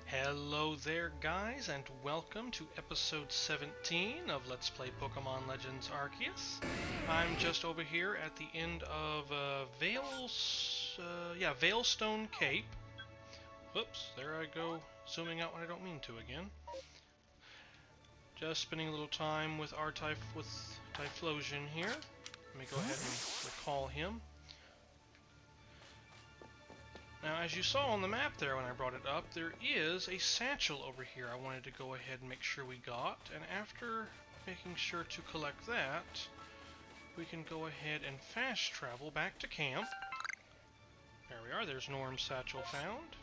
Hello there, guys, and welcome to episode 17 of Let's Play Pokemon Legends Arceus. I'm just over here at the end of Veilstone Cape. Whoops, there I go, zooming out when I don't mean to again. Just spending a little time with Typhlosion here. Let me go ahead and recall him. Now, as you saw on the map there when I brought it up, there is a satchel over here I wanted to go ahead and make sure we got, and after making sure to collect that, we can go ahead and fast travel back to camp. There we are, there's Norm's satchel found.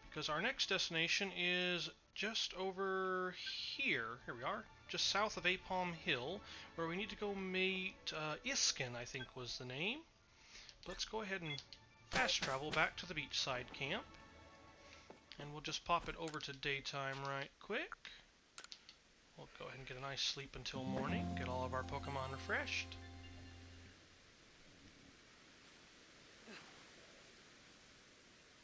Because our next destination is just over here. Here we are, just south of Apalm Hill, where we need to go meet Iscan, I think was the name. Let's go ahead and fast travel back to the beachside camp, and we'll just pop it over to daytime right quick. We'll go ahead and get a nice sleep until morning, get all of our Pokemon refreshed.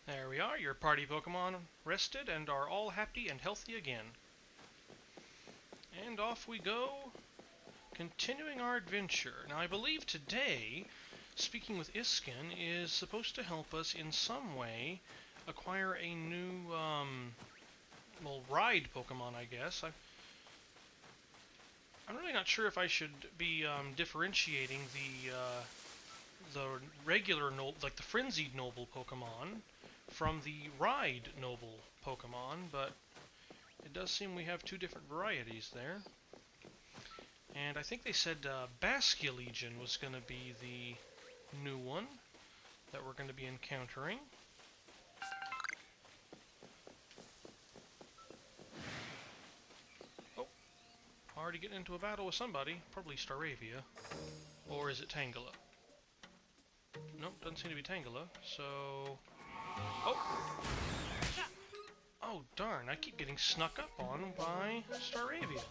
There we are, your party Pokemon rested and are all happy and healthy again. And off we go, continuing our adventure. Now I believe today, speaking with Iscan is supposed to help us in some way acquire a new, ride Pokemon, I guess. I'm really not sure if I should be differentiating the regular, like the Frenzied Noble Pokemon from the Ride Noble Pokemon, but it does seem we have two different varieties there. And I think they said Basculegion was going to be the new one that we're going to be encountering. Oh, already getting into a battle with somebody. Probably Staravia. Or is it Tangela? Nope, doesn't seem to be Tangela, so... Oh! Oh, darn, I keep getting snuck up on by Staravia.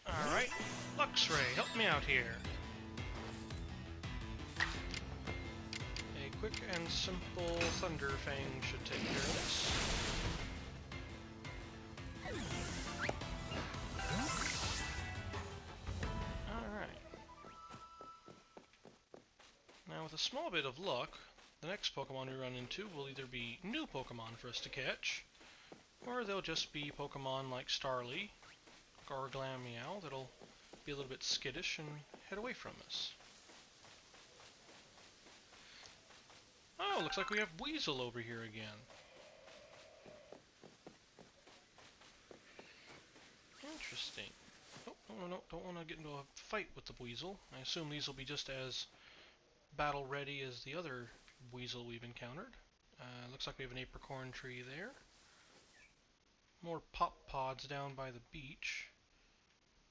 Alright, Luxray, help me out here. A quick and simple Thunder Fang should take care of this. Alright. Now with a small bit of luck, the next Pokemon we run into will either be new Pokemon for us to catch, or they'll just be Pokemon like Starly, or Glameow that'll be a little bit skittish and head away from us. Oh, looks like we have Weasel over here again. Interesting. Oh, no, don't want to get into a fight with the Weasel. I assume these will be just as battle ready as the other Weasel we've encountered. Looks like we have an apricorn tree there. More pop pods down by the beach.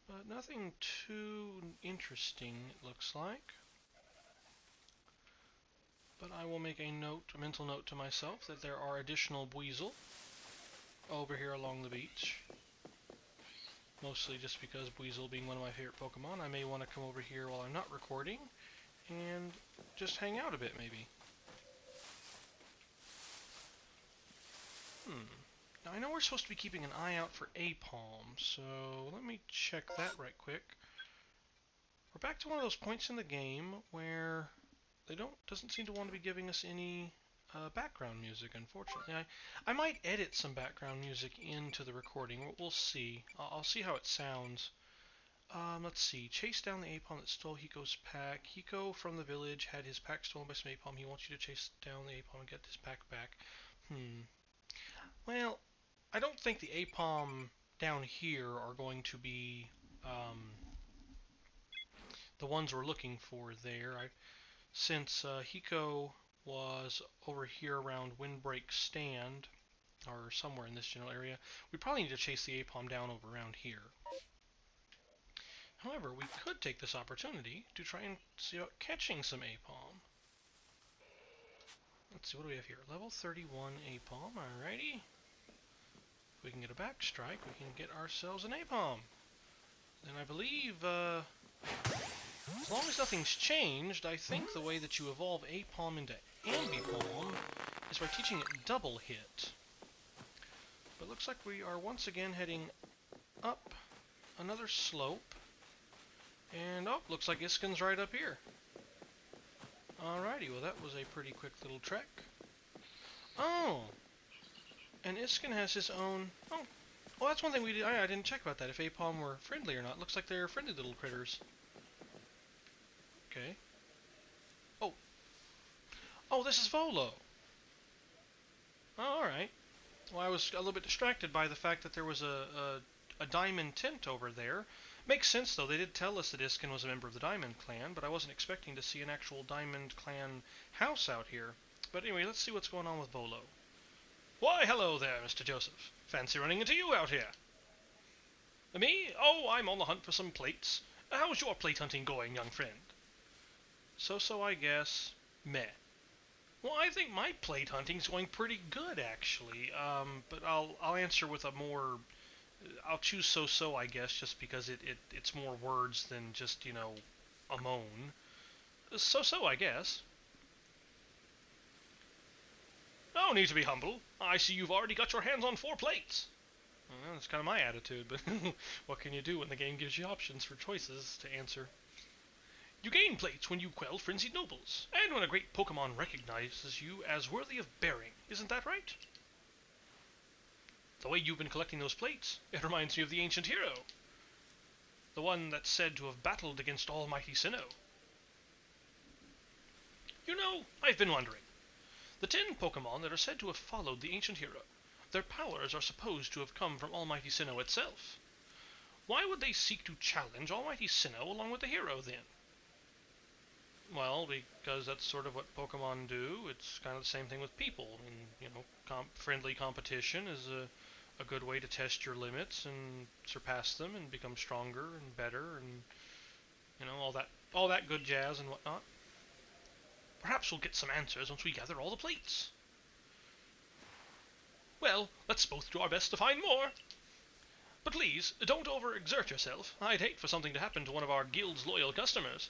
But nothing too interesting, it looks like. But I will make a mental note to myself that there are additional Weasel over here along the beach. Mostly just because Weasel being one of my favorite Pokemon, I may want to come over here while I'm not recording and just hang out a bit, maybe. Now, I know we're supposed to be keeping an eye out for Apalm, so let me check that right quick. We're back to one of those points in the game where they doesn't seem to want to be giving us any background music, unfortunately. I might edit some background music into the recording. We'll see. I'll see how it sounds. Let's see. Chase down the Apalm that stole Hiko's pack. Hiko from the village had his pack stolen by some Apalm. He wants you to chase down the Apalm and get his pack back. Well, I don't think the Apalm down here are going to be the ones we're looking for there. Since Hiko was over here around Windbreak Stand, or somewhere in this general area, we probably need to chase the Apalm down over around here. However, we could take this opportunity to try and see about catching some Apalm. Let's see, what do we have here? Level 31 Apalm, alrighty. If we can get a back strike, we can get ourselves an Apalm. And I believe, as long as nothing's changed, I think the way that you evolve Apalm into Ambipalm is by teaching it double hit. But looks like we are once again heading up another slope. And, oh, looks like Iscan's right up here. Alrighty, well that was a pretty quick little trek. Oh! And Iscan has his own... Oh, well that's one thing we did. I didn't check about that, if Apom were friendly or not. Looks like they're friendly little critters. Okay. Oh. Oh, this is Volo. Oh, alright. Well, I was a little bit distracted by the fact that there was a diamond tent over there. Makes sense, though. They did tell us that Iscan was a member of the Diamond Clan, but I wasn't expecting to see an actual Diamond Clan house out here. But anyway, let's see what's going on with Volo. Why, hello there, Mr. Joseph. Fancy running into you out here. Me? Oh, I'm on the hunt for some plates. How's your plate hunting going, young friend? So, I guess. Meh. Well, I think my plate hunting's going pretty good, actually. But I'll answer with a more... I'll choose so, I guess, just because it's more words than just, you know, a moan. So, I guess. No need to be humble. I see you've already got your hands on 4 plates. Well, that's kind of my attitude, but what can you do when the game gives you options for choices to answer? You gain plates when you quell frenzied nobles, and when a great Pokemon recognizes you as worthy of bearing. Isn't that right? The way you've been collecting those plates, it reminds me of the ancient hero. The one that's said to have battled against Almighty Sinnoh. You know, I've been wondering. The 10 Pokemon that are said to have followed the ancient hero, their powers are supposed to have come from Almighty Sinnoh itself. Why would they seek to challenge Almighty Sinnoh along with the hero, then? Well, because that's sort of what Pokemon do. It's kind of the same thing with people. And, you know, friendly competition is a good way to test your limits and surpass them and become stronger and better and, you know, all that good jazz and whatnot. Perhaps we'll get some answers once we gather all the plates. Well, let's both do our best to find more. But please, don't overexert yourself. I'd hate for something to happen to one of our guild's loyal customers.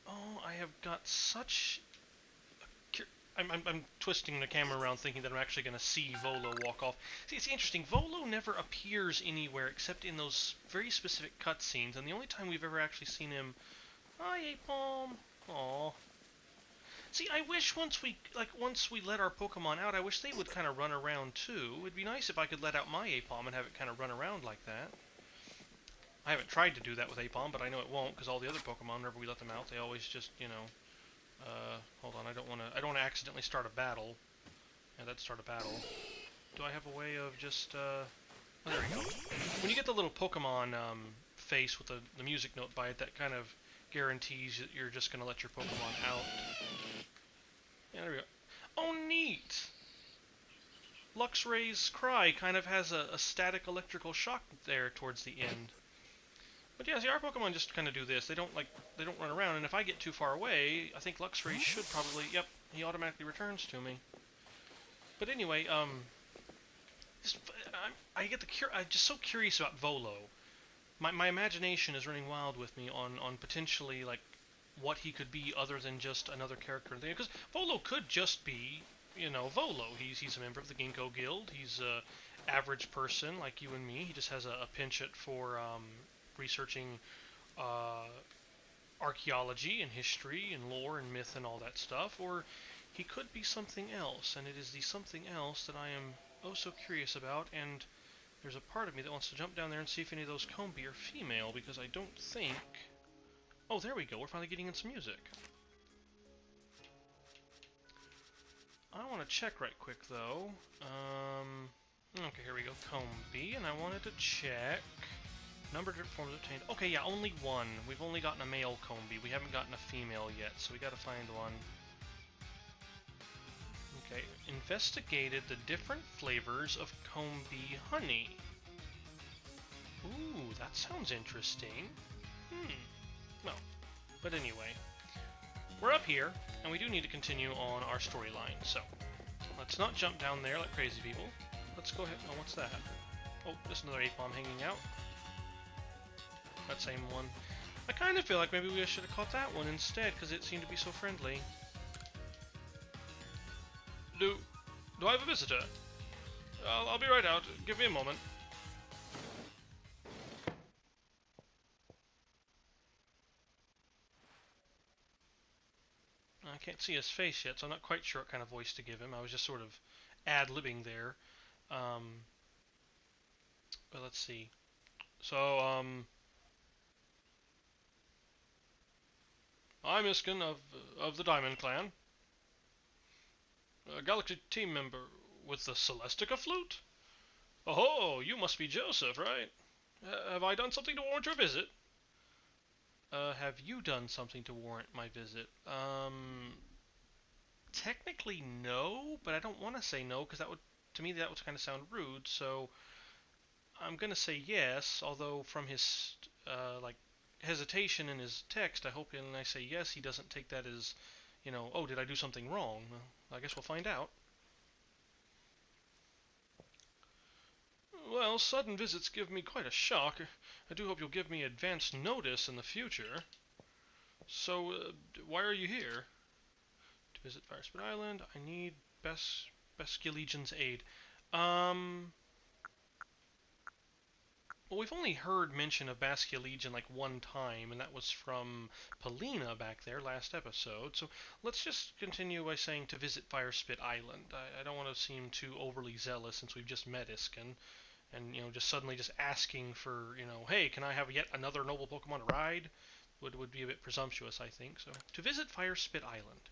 Oh, I have got such... I'm twisting the camera around thinking that I'm actually going to see Volo walk off. See, it's interesting. Volo never appears anywhere except in those very specific cutscenes, and the only time we've ever actually seen him... Hi, Apom. Aw. See, I wish once we let our Pokemon out, I wish they would kind of run around too. It'd be nice if I could let out my Apom and have it kind of run around like that. I haven't tried to do that with Apom, but I know it won't, because all the other Pokemon, whenever we let them out, they always just, you know... hold on, I don't want to accidentally start a battle. Yeah, that'd start a battle. Do I have a way of just, oh, there we go. When you get the little Pokemon, face with the music note by it, that kind of guarantees that you're just going to let your Pokemon out. Yeah, there we go. Oh, neat! Luxray's cry kind of has a static electrical shock there towards the end. But yeah, see, our Pokemon just kind of do this. They don't run around, and if I get too far away, I think Luxray should probably... Yep, he automatically returns to me. But anyway, I'm just so curious about Volo. My imagination is running wild with me on potentially, like, what he could be other than just another character. Because Volo could just be, you know, Volo. He's a member of the Ginkgo Guild. He's a average person like you and me. He just has a penchant for researching archaeology and history and lore and myth and all that stuff. Or he could be something else, and it is the something else that I am oh so curious about, and there's a part of me that wants to jump down there and see if any of those Combi are female, because I don't think... Oh, there we go. We're finally getting in some music. I want to check right quick, though. Okay, here we go. Combi, and I wanted to check... Number of different forms obtained. Okay, yeah, only one. We've only gotten a male Combi. We haven't gotten a female yet, so we gotta find one. Okay, investigated the different flavors of Combi honey. Ooh, that sounds interesting. Well, but anyway. We're up here, and we do need to continue on our storyline, so let's not jump down there like crazy people. Let's go ahead... Oh, what's that? Oh, there's another Apom hanging out. That same one. I kind of feel like maybe we should have caught that one instead, because it seemed to be so friendly. Do I have a visitor? I'll be right out. Give me a moment. I can't see his face yet, so I'm not quite sure what kind of voice to give him. I was just sort of ad-libbing there. But let's see. So, I'm Iscan of the Diamond Clan. A Galaxy team member with the Celestica flute? Oh, you must be Joseph, right? Have I done something to warrant your visit? Have you done something to warrant my visit? Technically no, but I don't want to say no, because to me that would kind of sound rude, so I'm gonna say yes, although from his, hesitation in his text, I hope when I say yes, he doesn't take that as, oh, did I do something wrong? Well, I guess we'll find out. Well, sudden visits give me quite a shock. I do hope you'll give me advance notice in the future. So, why are you here? To visit Firespit Island, I need Basculegion's aid. Well, we've only heard mention of Basculegion like one time, and that was from Polina back there last episode. So let's just continue by saying to visit Firespit Island. I don't want to seem too overly zealous since we've just met Iscan, and just suddenly just asking for hey, can I have yet another noble Pokemon to ride? Would be a bit presumptuous, I think. So to visit Firespit Island.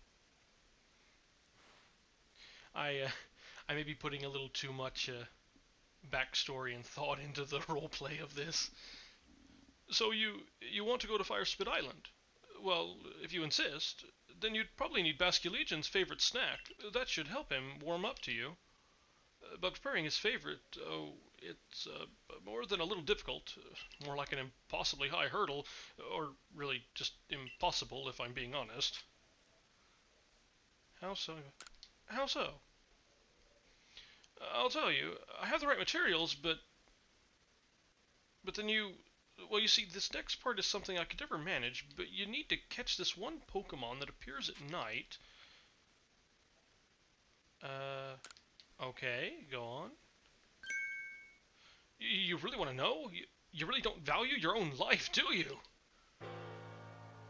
I may be putting a little too much backstory and thought into the roleplay of this. So you want to go to Firespit Island? Well, if you insist, then you'd probably need Basculegion's favorite snack. That should help him warm up to you. But preparing his favorite, it's more than a little difficult. More like an impossibly high hurdle, or really just impossible if I'm being honest. How so? How so? I'll tell you, I have the right materials, but then well, you see, this next part is something I could never manage, but you need to catch this one Pokemon that appears at night. Okay, go on. You really want to know? You really don't value your own life, do you?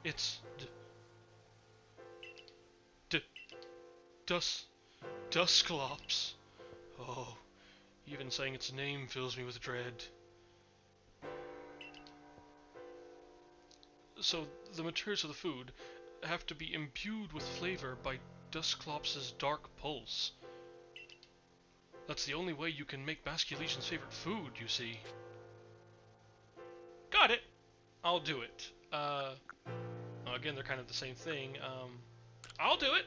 It's Duskull. Oh, even saying its name fills me with dread. So the materials of the food have to be imbued with flavor by Duskull's dark pulse. That's the only way you can make Basculegion's favorite food, you see. Got it! I'll do it. Again, they're kind of the same thing. I'll do it!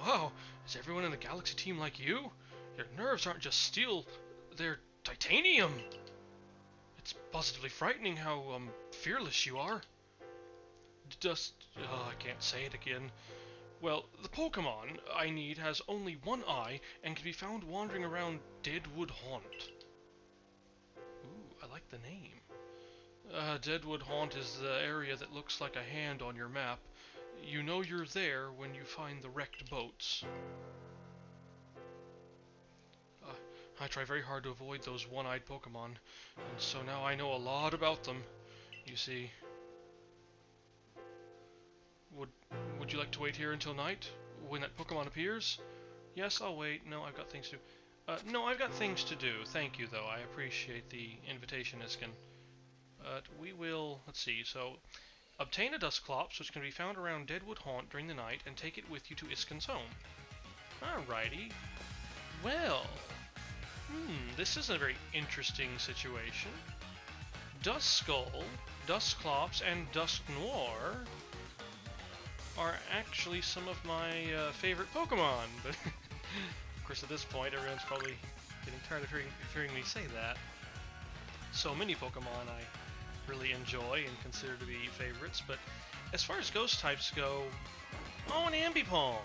Wow, is everyone in the Galaxy team like you? Your nerves aren't just steel, they're titanium! It's positively frightening how, fearless you are. I can't say it again. Well, the Pokemon I need has only one eye and can be found wandering around Deadwood Haunt. Ooh, I like the name. Deadwood Haunt is the area that looks like a hand on your map. You know you're there when you find the wrecked boats. I try very hard to avoid those one-eyed Pokemon, and so now I know a lot about them, you see. Would you like to wait here until night, when that Pokemon appears? Yes, I'll wait. No, I've got things to do. No, I've got things to do. Thank you, though. I appreciate the invitation, Iscan. But we will, let's see, so obtain a Dusclops, which can be found around Deadwood Haunt during the night, and take it with you to Iscan's home. Alrighty. Well, this is a very interesting situation. Duskull, Dusclops, and Dusknoir are actually some of my favorite Pokemon, but of course at this point everyone's probably getting tired of hearing me say that. So many Pokemon I really enjoy and consider to be favorites, but as far as ghost types go, oh, an Ambipom!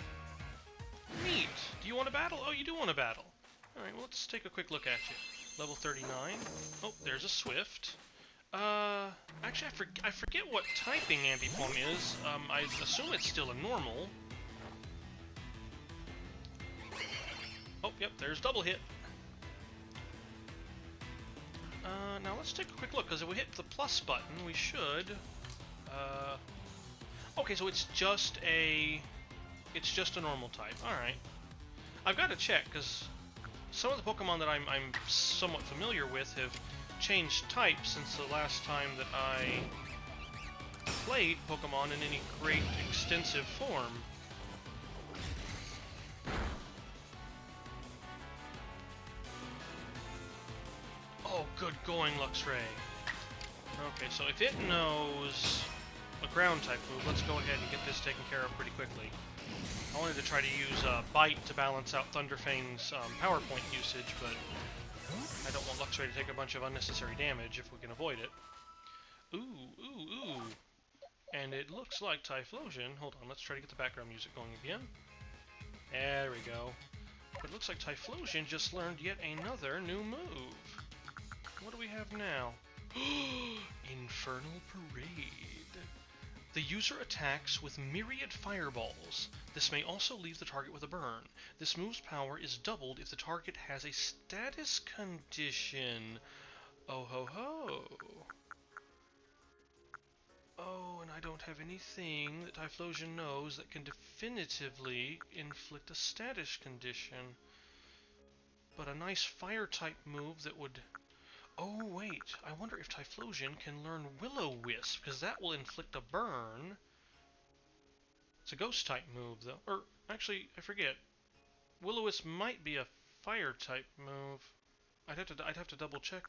Neat! Do you want to battle? Oh, you do want to battle. Alright, well, let's take a quick look at you. Level 39. Oh, there's a Swift. Actually, I forget what typing Ambipom is. I assume it's still a normal. Oh, yep, there's double hit. Now let's take a quick look, because if we hit the plus button, we should... Okay, so it's just a normal type. Alright. I've got to check, because some of the Pokemon that I'm somewhat familiar with have changed types since the last time that I played Pokemon in any great extensive form. Oh, good going, Luxray. Okay, so if it knows a ground type move, let's go ahead and get this taken care of pretty quickly. I wanted to try to use Bite to balance out Thunderfang's power point usage, but I don't want Luxray to take a bunch of unnecessary damage if we can avoid it. Ooh. And it looks like Typhlosion. Hold on, let's try to get the background music going again. There we go. But it looks like Typhlosion just learned yet another new move. What do we have now? Infernal Parade. The user attacks with myriad fireballs. This may also leave the target with a burn. This move's power is doubled if the target has a status condition. Oh ho ho. Oh, and I don't have anything that Typhlosion knows that can definitively inflict a status condition. But a nice fire-type move that would... Oh, wait. I wonder if Typhlosion can learn Will-O-Wisp, because that will inflict a burn. It's a ghost-type move, though. Or, actually, I forget. Will-O-Wisp might be a fire-type move. I'd have to double-check.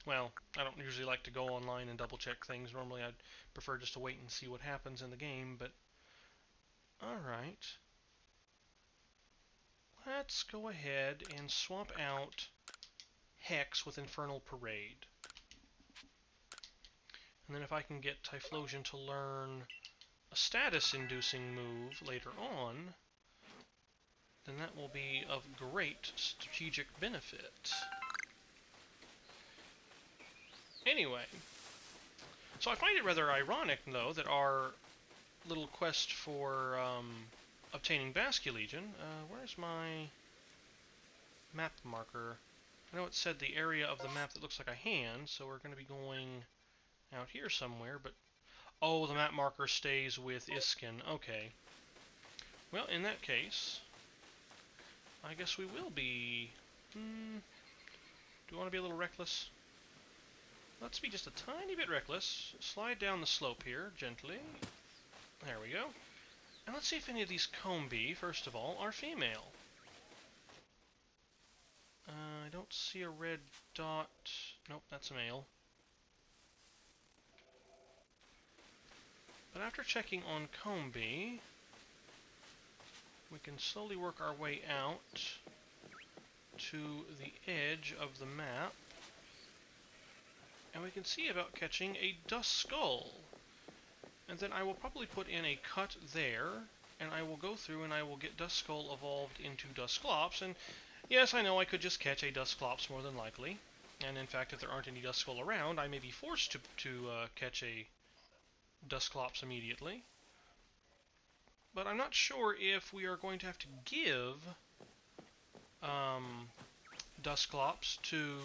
Well, I don't usually like to go online and double-check things. Normally, I'd prefer just to wait and see what happens in the game, but... Alright. Let's go ahead and swap out Hex with Infernal Parade. And then if I can get Typhlosion to learn a status-inducing move later on, then that will be of great strategic benefit. Anyway, so I find it rather ironic, though, that our little quest for obtaining Basculegion, where's my map marker? I know it said the area of the map that looks like a hand, so we're going to be going out here somewhere, but... Oh, the map marker stays with Iscan. Okay. Well, in that case, I guess we will be... Do we want to be a little reckless? Let's be just a tiny bit reckless. Slide down the slope here, gently. There we go. And let's see if any of these Combee, first of all, are female. I don't see a red dot. Nope, that's a male. But after checking on Combee, we can slowly work our way out to the edge of the map. And we can see about catching a Duskull. And then I will probably put in a cut there, and I will go through and I will get Duskull evolved into Dusclops. And yes, I know I could just catch a Dusclops more than likely. And in fact, if there aren't any Duskull around, I may be forced to catch a Dusclops immediately. But I'm not sure if we are going to have to give Dusclops to...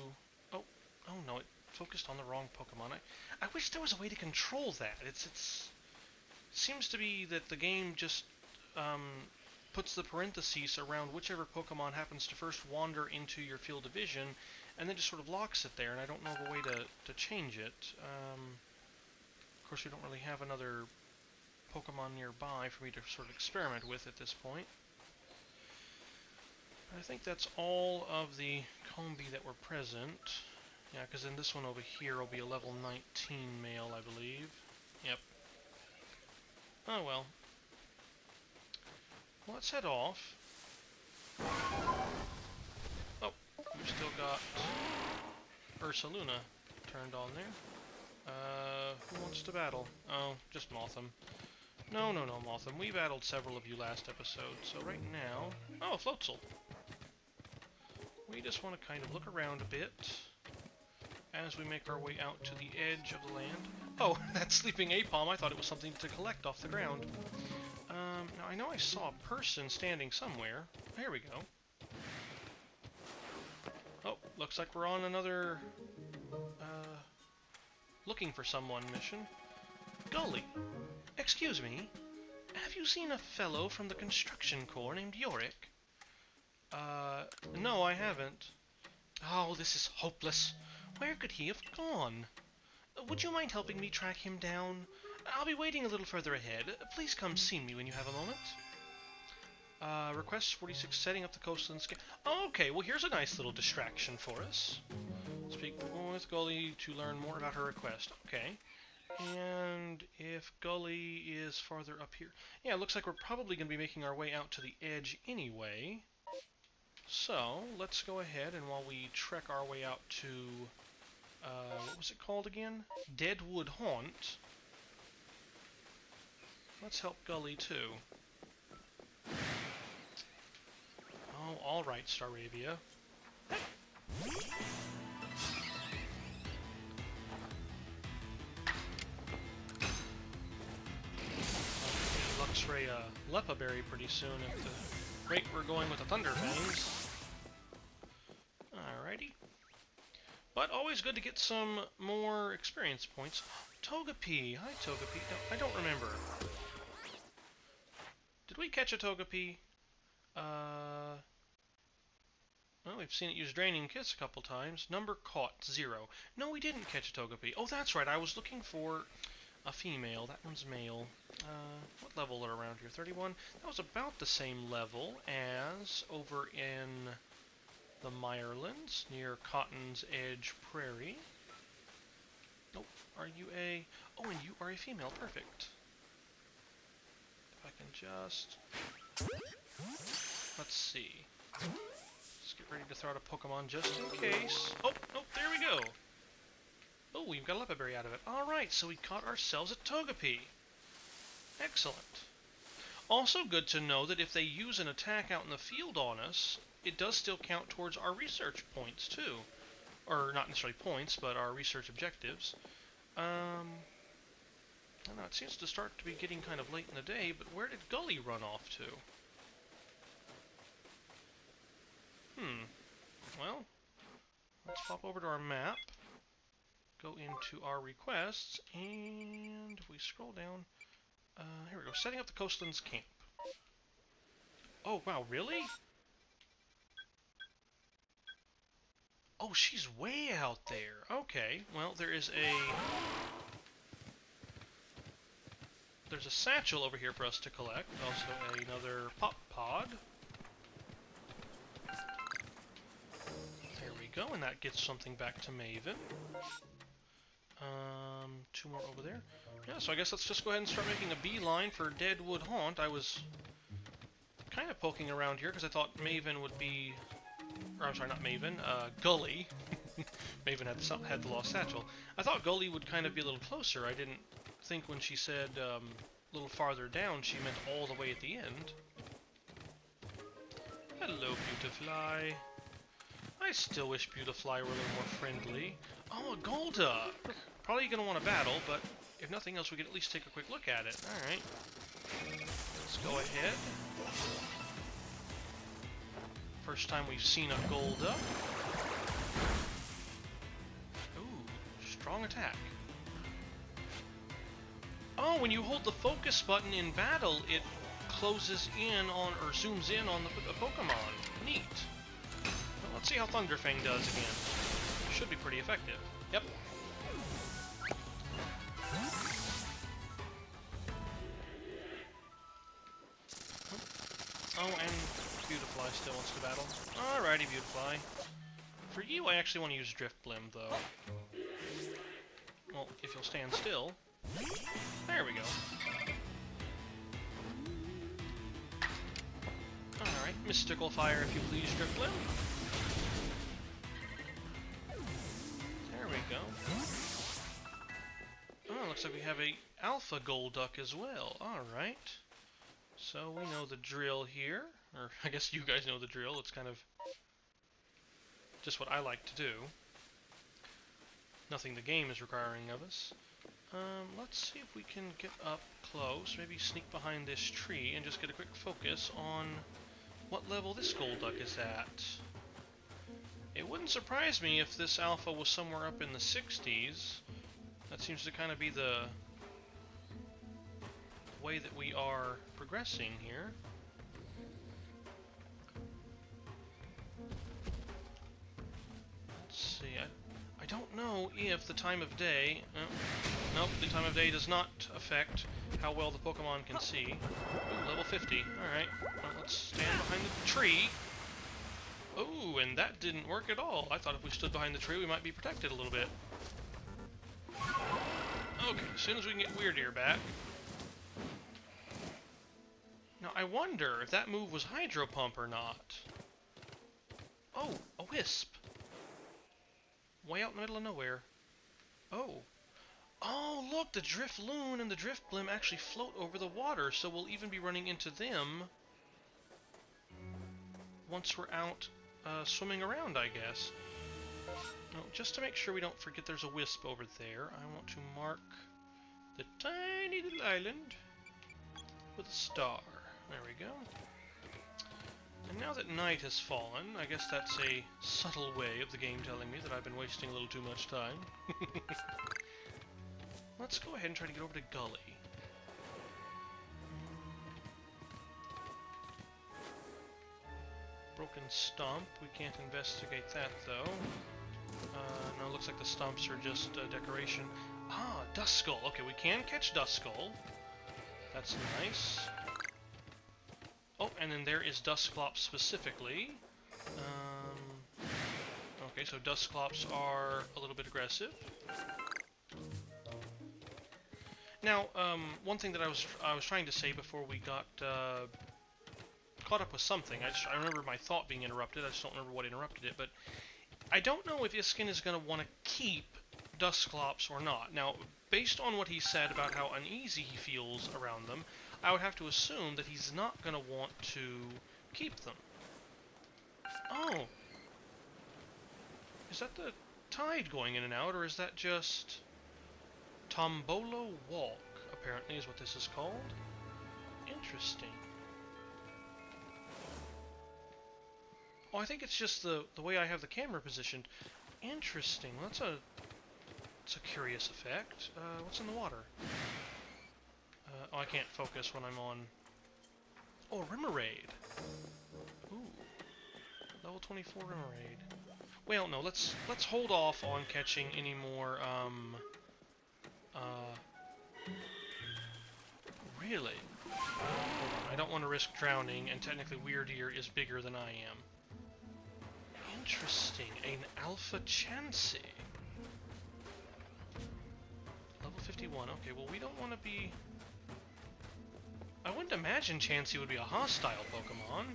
Oh no, it focused on the wrong Pokemon. I wish there was a way to control that. It seems to be that the game just puts the parentheses around whichever Pokemon happens to first wander into your field of vision, and then just sort of locks it there, and I don't know of a way to change it. Of course, we don't really have another Pokemon nearby for me to sort of experiment with at this point. I think that's all of the Combee that were present. Yeah, because then this one over here will be a level 19 male, I believe. Yep. Oh well. Let's head off. Oh, we've still got Ursaluna turned on there. Who wants to battle? Oh, just Mothim. No, Mothim. We battled several of you last episode, so right now... Oh, Floatzel. We just want to kind of look around a bit. as we make our way out to the edge of the land. Oh, that sleeping Apom, I thought it was something to collect off the ground. Now I know I saw a person standing somewhere. Here we go. Oh, looks like we're on another, looking for someone mission. Gully, excuse me, have you seen a fellow from the construction corps named Yorrich? No, I haven't. Oh, this is hopeless. Where could he have gone? Would you mind helping me track him down? I'll be waiting a little further ahead. Please come see me when you have a moment. Request 46, setting up the Coastlands. Okay, well here's a nice little distraction for us. Speak with Gully to learn more about her request. Okay. And if Gully is farther up here... Yeah, it looks like we're probably going to be making our way out to the edge anyway. So, let's go ahead and while we trek our way out to... what was it called again? Deadwood Haunt. Let's help Gully too. Oh, alright, Staravia. Luxray Lepa Berry pretty soon at the rate we're going with the Thunder Fangs. Alrighty. But always good to get some more experience points. Togepi! Hi, Togepi. No, I don't remember. Did we catch a Togepi? Well, we've seen it use Draining Kiss a couple times. Number caught, 0. No, we didn't catch a Togepi. Oh, that's right. I was looking for a female. That one's male. What level are around here? 31? That was about the same level as over in the Mirelands, near Cotton's Edge Prairie. Nope. Are you a... Oh, and you are a female. Perfect. If I can just... Let's see. Let's get ready to throw out a Pokemon just in case. Oh, there we go. Oh, we've got a Lepa Berry out of it. Alright, so we caught ourselves a Togepi. Excellent. Also good to know that if they use an attack out in the field on us, it does still count towards our research points, too. Or, not necessarily points, but our research objectives. I don't know, it seems to start to be getting kind of late in the day, but where did Gully run off to? Well, let's pop over to our map, go into our requests, and if we scroll down, here we go, setting up the Coastlands camp. Oh, wow, really? Oh, she's way out there. Okay, well, there's a satchel over here for us to collect, also another pop pod. Go, and that gets something back to Maven. 2 more over there. Yeah, so I guess let's just go ahead and start making a beeline for Deadwood Haunt. I was kind of poking around here because I thought Maven would be... Or, I'm sorry, not Maven, Gully. Maven had the Lost Satchel. I thought Gully would kind of be a little closer. I didn't think when she said a little farther down she meant all the way at the end. Hello, Beautifly. I still wish Beautifly were a little more friendly. Oh, a Golduck! Probably going to want to battle, but if nothing else, we could at least take a quick look at it. Alright. Let's go ahead. First time we've seen a Golduck. Ooh, strong attack. Oh, when you hold the focus button in battle, it closes in on, or zooms in on the Pokemon. Neat. Let's see how Thunderfang does again. Should be pretty effective. Yep. Oh, and Beautifly still wants to battle. Alrighty, Beautifly. For you, I actually want to use Drift Blim, though. Well, if you'll stand still. There we go. Alright, Mystical Fire, if you please, Drift Blim. There we go. Oh, looks like we have a Alpha Golduck as well. Alright. So we know the drill here. Or, I guess you guys know the drill. It's kind of just what I like to do. Nothing the game is requiring of us. Let's see if we can get up close, maybe sneak behind this tree and just get a quick focus on what level this Golduck is at. It wouldn't surprise me if this alpha was somewhere up in the 60s. That seems to kind of be the way that we are progressing here. Let's see, I don't know if the time of day... nope, the time of day does not affect how well the Pokemon can see. Ooh, level 50. Alright, well, let's stand behind the tree. Ooh, and that didn't work at all. I thought if we stood behind the tree we might be protected a little bit. Okay, as soon as we can get Weird Ear back. Now, I wonder if that move was Hydro Pump or not. Oh, a Wisp. Way out in the middle of nowhere. Oh. Oh, look, the Drifloon and the Drifblim actually float over the water, so we'll even be running into them once we're out swimming around, I guess. Now, just to make sure we don't forget there's a Wisp over there, I want to mark the tiny little island with a star. There we go. And now that night has fallen, I guess that's a subtle way of the game telling me that I've been wasting a little too much time. Let's go ahead and try to get over to Gully. Broken Stump. We can't investigate that, though. No, it looks like the stumps are just decoration. Ah, Duskull. Okay, we can catch Duskull. That's nice. Oh, and then there is Dusclops specifically. Okay, so Dusclops are a little bit aggressive. Now, one thing that I was trying to say before we got caught up with something. I remember my thought being interrupted. I just don't remember what interrupted it. But I don't know if Iscan is going to want to keep Dusclops or not. Now, based on what he said about how uneasy he feels around them, I would have to assume that he's not going to want to keep them. Oh. Is that the tide going in and out, or is that just Tombolo Walk, apparently is what this is called? Interesting. Oh, I think it's just the way I have the camera positioned. Interesting. Well, that's a curious effect. What's in the water? Oh, I can't focus when I'm on... Oh, Remoraid. Ooh. Level 24 Remoraid. Well, no, let's hold off on catching any more, Really? Hold on, I don't want to risk drowning, and technically Weird Ear is bigger than I am. Interesting. An Alpha Chansey. Level 51. Okay, well, we don't want to be... I wouldn't imagine Chansey would be a hostile Pokemon.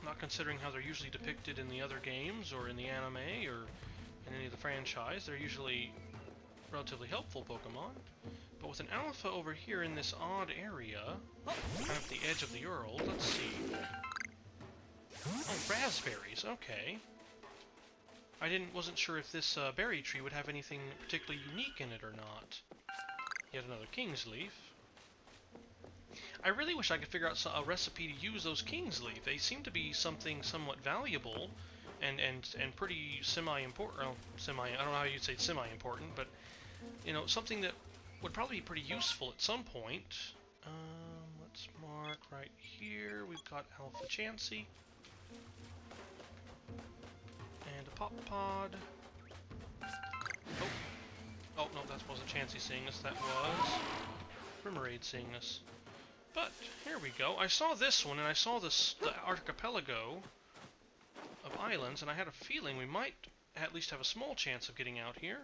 Not considering how they're usually depicted in the other games, or in the anime, or in any of the franchise. They're usually relatively helpful Pokemon. But with an Alpha over here in this odd area, kind of the edge of the world, let's see. Oh, raspberries, okay. I wasn't sure if this berry tree would have anything particularly unique in it or not. Yet another King's Leaf. I really wish I could figure out a recipe to use those King's Leaf. They seem to be something somewhat valuable and pretty semi-important. Well, I don't know how you'd say semi-important, but, you know, something that would probably be pretty useful at some point. Let's mark right here. We've got Alpha Chansey. And a Pop Pod. Oh, no, that wasn't Chansey seeing us. That was Remoraid seeing us. But, here we go. I saw this one, and I saw the archipelago of islands, and I had a feeling we might at least have a small chance of getting out here.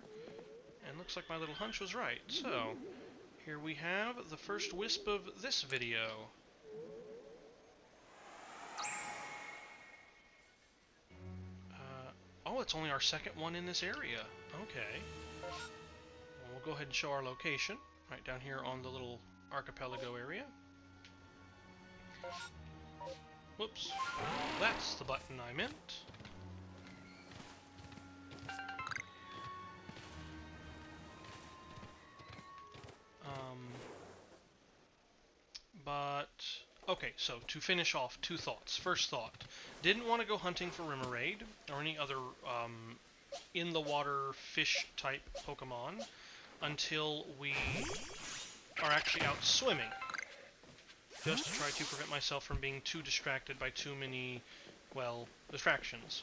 And looks like my little hunch was right. So, here we have the first Wisp of this video. Oh, it's only our second one in this area. Okay. Well, we'll go ahead and show our location. Right down here on the little archipelago area. Whoops. That's the button I meant. Okay, so to finish off, two thoughts. First thought, didn't want to go hunting for Remoraid or any other in-the-water fish-type Pokemon until we are actually out swimming. Just to try to prevent myself from being too distracted by too many, well, distractions.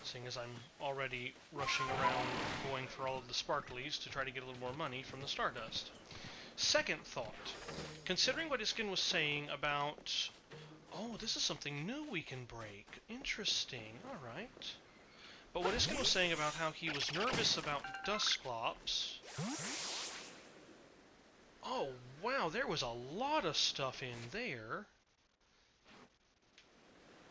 Seeing as I'm already rushing around going for all of the sparklies to try to get a little more money from the Stardust. Second thought, considering what Iscan was saying about, oh, this is something new we can break. Interesting, alright. But what Iscan was saying about how he was nervous about Dusclops, oh, wow, there was a lot of stuff in there.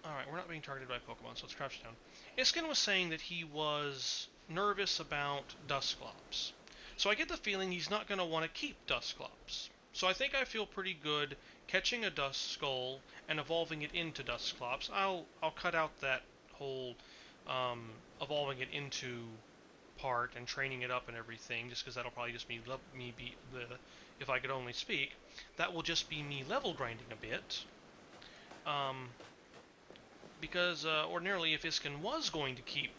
Alright, we're not being targeted by Pokemon, so let's crouch down. Iscan was saying that he was nervous about Dusclops. So I get the feeling he's not going to want to keep Dusclops. So I think I feel pretty good catching a Duskull and evolving it into Dusclops. I'll cut out that whole evolving it into part and training it up and everything, just because that'll probably just be me beat the. If I could only speak, that will just be me level grinding a bit. Because ordinarily, if Iscan was going to keep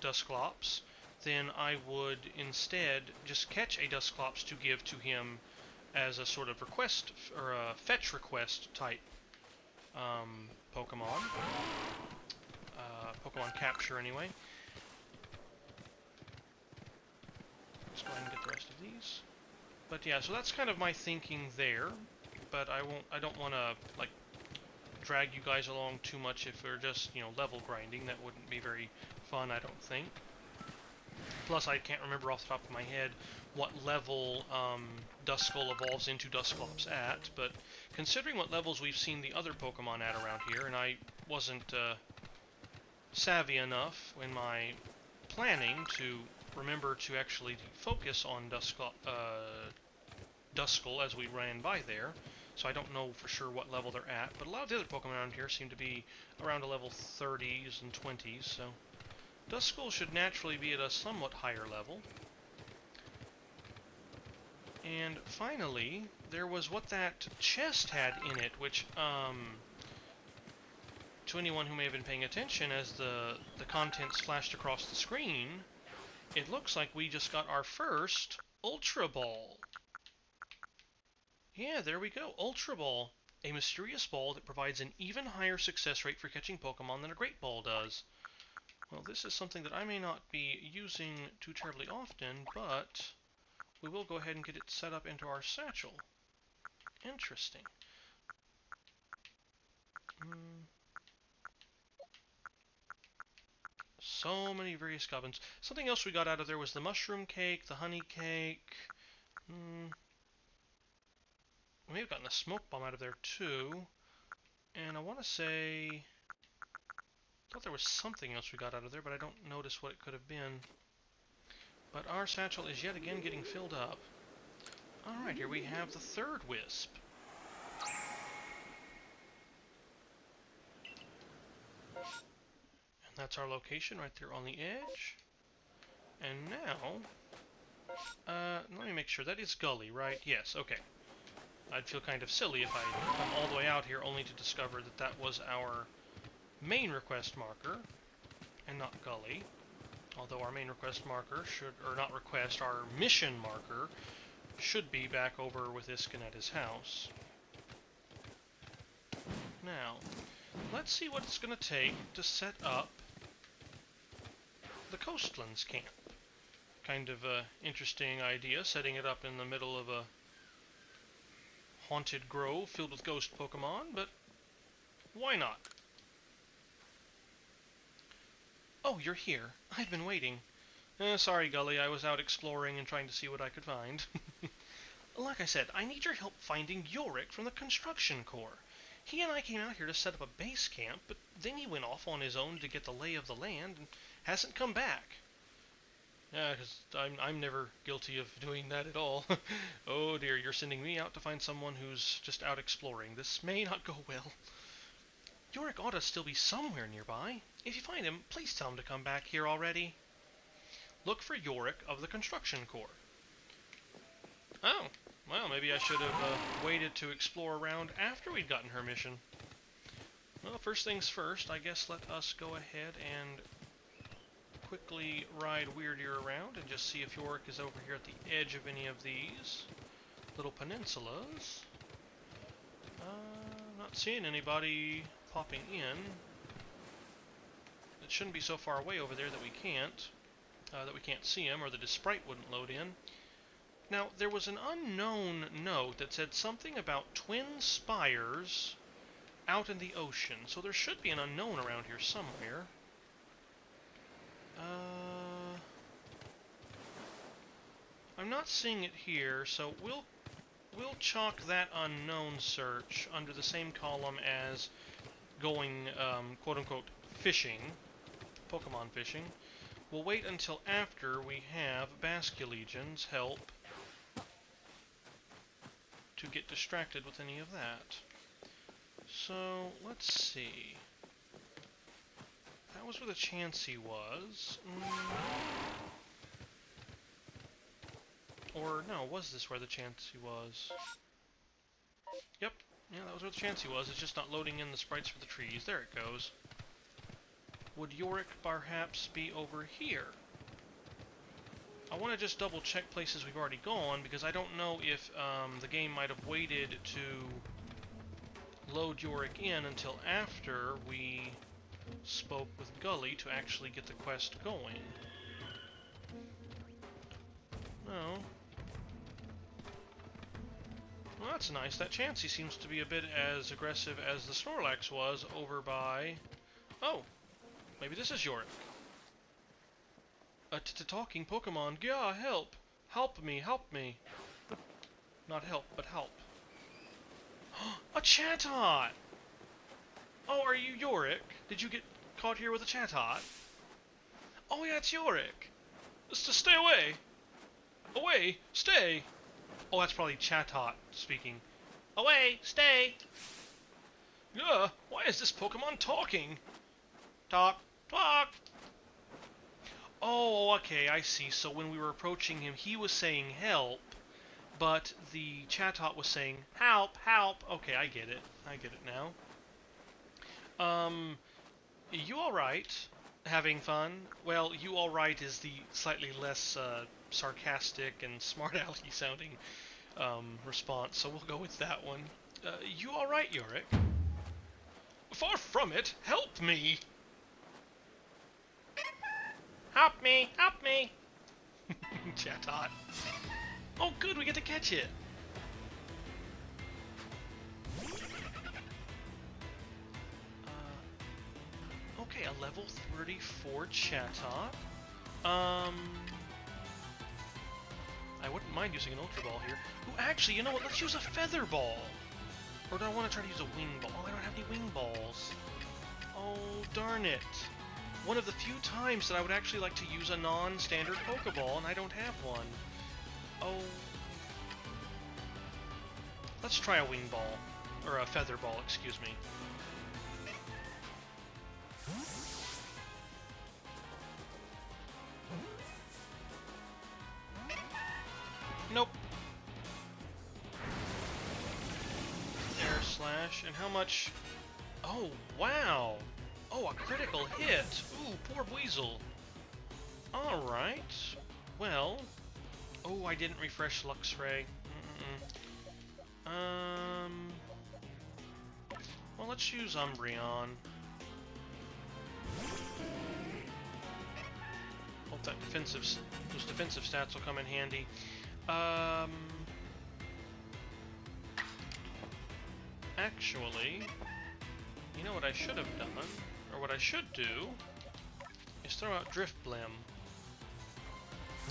Dusclops, then I would instead just catch a Dusclops to give to him as a sort of request, or a fetch request type Pokemon. Pokemon capture, anyway. Let's go ahead and get the rest of these. But yeah, so that's kind of my thinking there. But I don't want to, like, drag you guys along too much if we're just, level grinding. That wouldn't be very fun, I don't think. Plus, I can't remember off the top of my head what level Duskull evolves into Dusclops at, but considering what levels we've seen the other Pokemon at around here, and I wasn't savvy enough in my planning to remember to actually focus on Duskull as we ran by there, so I don't know for sure what level they're at, but a lot of the other Pokemon around here seem to be around a level 30s and 20s, so Duskull should naturally be at a somewhat higher level. And finally, there was what that chest had in it, which, to anyone who may have been paying attention as the contents flashed across the screen, it looks like we just got our first Ultra Ball. Yeah, there we go, Ultra Ball. A mysterious ball that provides an even higher success rate for catching Pokemon than a Great Ball does. Well, this is something that I may not be using too terribly often, but we will go ahead and get it set up into our satchel. Interesting. So many various goblins. Something else we got out of there was the mushroom cake, the honey cake. We may have gotten a smoke bomb out of there too. And I want to say, I thought there was something else we got out of there, but I don't notice what it could have been. But our satchel is yet again getting filled up. Alright, here we have the third Wisp. And that's our location right there on the edge. And now, let me make sure. That is Gully, right? Yes, okay. I'd feel kind of silly if I come all the way out here only to discover that that was our main request marker, and not Gully. Although our main request marker should, or not request, our mission marker should be back over with Iscan at his house. Now, let's see what it's going to take to set up the Coastlands camp. Kind of a interesting idea, setting it up in the middle of a haunted grove filled with ghost Pokemon, but why not? Oh, you're here. I've been waiting. Sorry, Gully, I was out exploring and trying to see what I could find. Like I said, I need your help finding Yorrich from the construction corps. He and I came out here to set up a base camp, but then he went off on his own to get the lay of the land and hasn't come back. Yeah, because I'm never guilty of doing that at all. Oh dear, you're sending me out to find someone who's just out exploring. This may not go well. Yorrich ought to still be somewhere nearby. If you find him, please tell him to come back here already. Look for Yorrich of the construction corps. Oh, well, maybe I should have waited to explore around after we'd gotten her mission. Well, first things first, I guess let us go ahead and quickly ride Weird Ear around and just see if Yorrich is over here at the edge of any of these little peninsulas. Not seeing anybody popping in. It shouldn't be so far away over there that we can't see him, or that his sprite wouldn't load in. Now, there was an unknown note that said something about twin spires out in the ocean, so there should be an unknown around here somewhere. I'm not seeing it here, so we'll chalk that unknown search under the same column as going, quote-unquote, fishing, Pokemon fishing. We'll wait until after we have Basculegion's help to get distracted with any of that. So, let's see. That was where the Chansey was. Or, no, was this where the Chansey was? Yep, yeah, that was where the Chansey was. It's just not loading in the sprites for the trees. There it goes. Would Yorrich perhaps be over here? I want to just double check places we've already gone, because I don't know if the game might have waited to load Yorrich in until after we spoke with Gully to actually get the quest going. No. Well, that's nice. That Chansey seems to be a bit as aggressive as the Snorlax was over by... Oh, maybe this is Yorrich. A talking Pokemon. Yeah, help! Help me, help me! Not help, but help. A Chatot! Oh, are you Yorrich? Did you get caught here with a Chatot? Oh yeah, it's Yorrich! Just stay away! Away! Stay! Oh, that's probably Chatot speaking. Away! Stay! Yeah, why is this Pokemon talking? Talk! Talk! Oh, okay, I see. So when we were approaching him, he was saying help, but the Chatot was saying help, help. Okay, I get it. I get it now. You alright? Having fun? Well, you alright is the slightly less sarcastic and smart-alecky sounding response, so we'll go with that one. You alright, Yorrich? Far from it! Help me! Help me! Help me! Chatot. Oh good, we get to catch it! Okay, a level 34 Chatot. I wouldn't mind using an Ultra Ball here. Ooh, actually, you know what? Let's use a Feather Ball! Or do I want to try to use a Wing Ball? Oh, I don't have any Wing Balls. Oh, darn it. One of the few times that I would actually like to use a non-standard Pokeball, and I don't have one. Oh. Let's try a Wing Ball. Or a Feather Ball, excuse me. Nope. Air Slash, and how much... Oh, wow! Oh, a critical hit! Ooh, poor Weasel. Alright. Well... Oh, I didn't refresh Luxray. Well, let's use Umbreon. Hope that those defensive stats will come in handy. Actually, you know what I should have done, or what I should do, is throw out Drift Blim.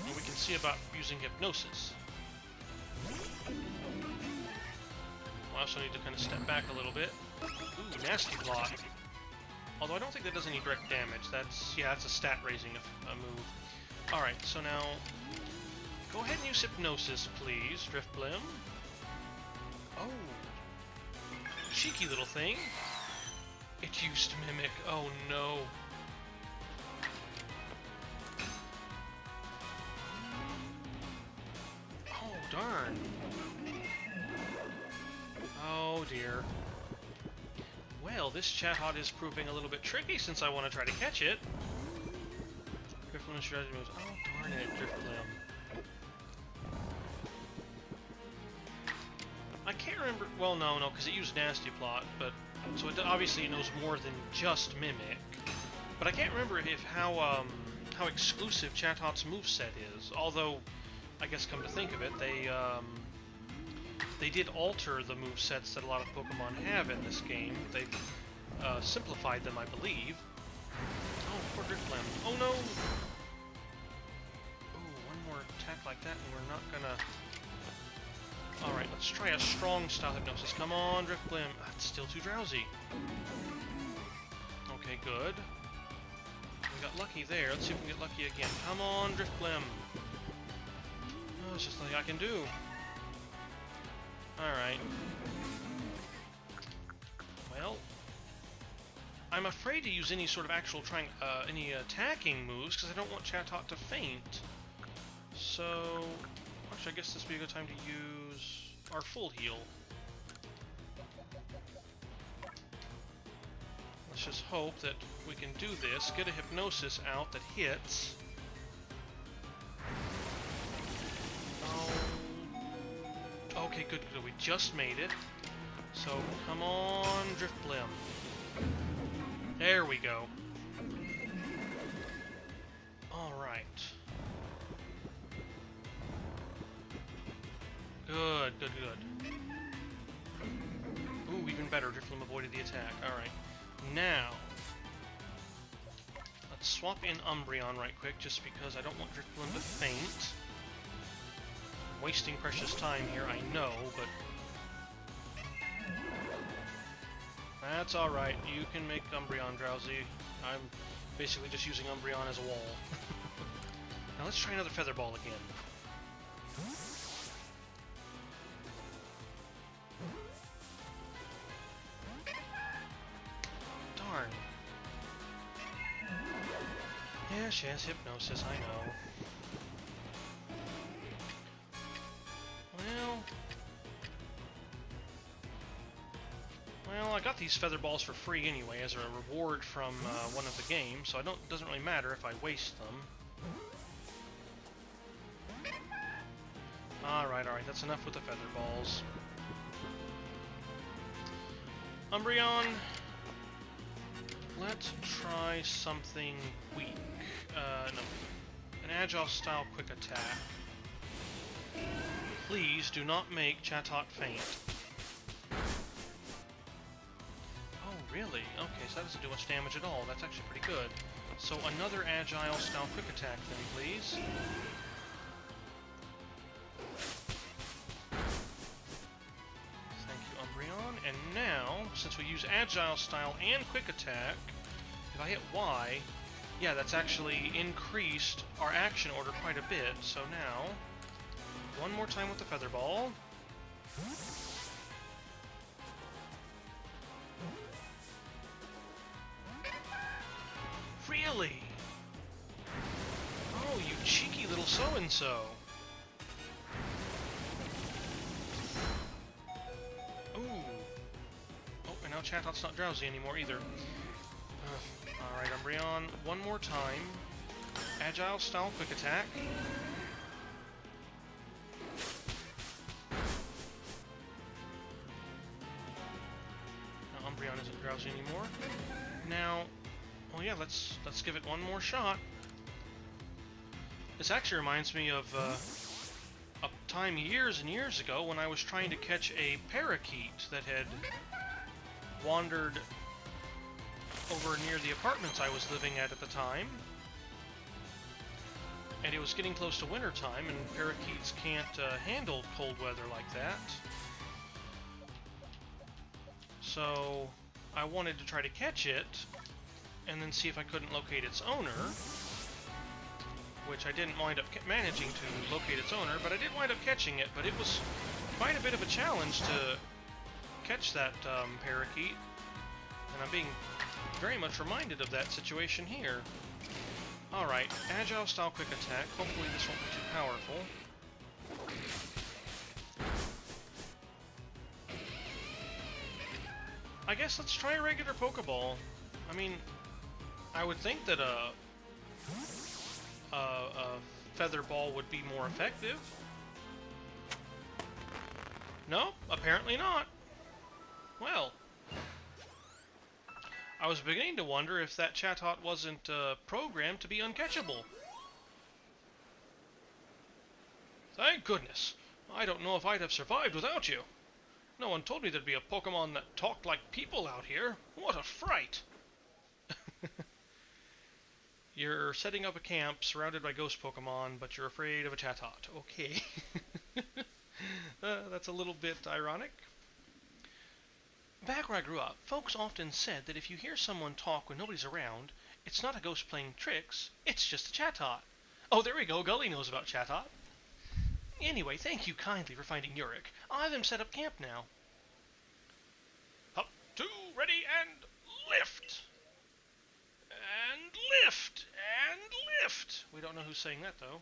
And we can see about using Hypnosis. I also need to kind of step back a little bit. Ooh, Nasty Block. Although I don't think that does any direct damage. That's a stat raising move. Alright, so now go ahead and use Hypnosis, please, Drift Blim. Oh. Cheeky little thing. It used Mimic. Oh no. Oh, darn. Oh, dear. Well, this Chatot is proving a little bit tricky since I want to try to catch it. Drifloon strategy moves. Oh, darn it, Drifloon. I can't remember. Well, no, because it used Nasty Plot, but so it obviously knows more than just Mimic. But I can't remember how exclusive Chatot's moveset is. Although, I guess come to think of it, they did alter the movesets that a lot of Pokemon have in this game. They simplified them, I believe. Oh, poor Drifloon. Oh no! Oh, one more attack like that, and we're not gonna. Alright, let's try a strong style hypnosis. Come on, Drifblim. It's still too drowsy. Okay, good. We got lucky there. Let's see if we can get lucky again. Come on, Drifblim. Oh, it's just nothing I can do. Alright. Well, I'm afraid to use any sort of actual any attacking moves because I don't want Chatot to faint. So, actually, I guess this would be a good time to use our full heal. Let's just hope that we can do this. Get a hypnosis out that hits. Oh. Okay, good, good. We just made it. So, come on, Drifblim. There we go. Alright. Good, good, good. Ooh, even better. Drifloon avoided the attack. Alright. Now, let's swap in Umbreon right quick, just because I don't want Drifloon to faint. I'm wasting precious time here, I know, but that's alright. You can make Umbreon drowsy. I'm basically just using Umbreon as a wall. Now let's try another Feather Ball again. Darn. Yes, yes, hypnosis, I know. Well, I got these Feather Balls for free anyway as a reward from one of the games, so it doesn't really matter if I waste them. Alright, that's enough with the Feather Balls. Umbreon, let's try something weak. No. An Agile style quick attack. Please do not make Chatot faint. Oh, really? Okay, so that doesn't do much damage at all. That's actually pretty good. So another Agile style quick attack then, please. Thank you, Umbreon. And now, since we use Agile style and quick attack, if I hit Y, yeah, that's actually increased our action order quite a bit. So now, one more time with the Feather Ball. Really? Oh, you cheeky little so-and-so. Ooh. Oh, and now Chatot's not drowsy anymore either. Alright, Umbreon, one more time. Agile style quick attack. Now Umbreon isn't drowsy anymore. Now, well, yeah, let's give it one more shot. This actually reminds me of a time years and years ago when I was trying to catch a parakeet that had wandered over near the apartments I was living at the time. And it was getting close to winter time, and parakeets can't handle cold weather like that. So I wanted to try to catch it and then see if I couldn't locate its owner, which I didn't wind up managing to locate its owner, but I did wind up catching it. But it was quite a bit of a challenge to catch that parakeet, and I'm being very much reminded of that situation here. Alright, Agile style quick attack. Hopefully this won't be too powerful. I guess let's try a regular Pokeball. I mean, I would think that a feather ball would be more effective. Nope, apparently not. Well, I was beginning to wonder if that Chatot wasn't programmed to be uncatchable. Thank goodness. I don't know if I'd have survived without you. No one told me there'd be a Pokemon that talked like people out here. What a fright! You're setting up a camp surrounded by ghost Pokemon, but you're afraid of a Chatot. Okay. That's a little bit ironic. Back where I grew up, folks often said that if you hear someone talk when nobody's around, it's not a ghost playing tricks, it's just a Chatot. Oh, there we go, Gully knows about Chatot. Anyway, thank you kindly for finding Yorrich. I'll have them set up camp now. Up, two, ready, and lift! And lift! And lift! We don't know who's saying that, though.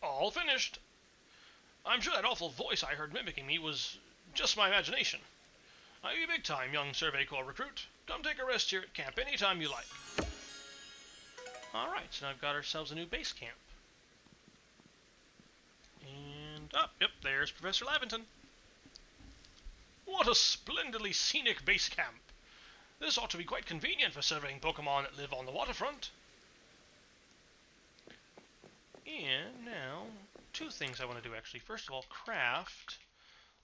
All finished. I'm sure that awful voice I heard mimicking me was just my imagination. Are you big time, young Survey Corps recruit? Come take a rest here at camp anytime you like. Alright, so now I've got ourselves a new base camp. And, yep, there's Professor Lavington. What a splendidly scenic base camp. This ought to be quite convenient for surveying Pokemon that live on the waterfront. And now, two things I want to do actually. First of all, craft.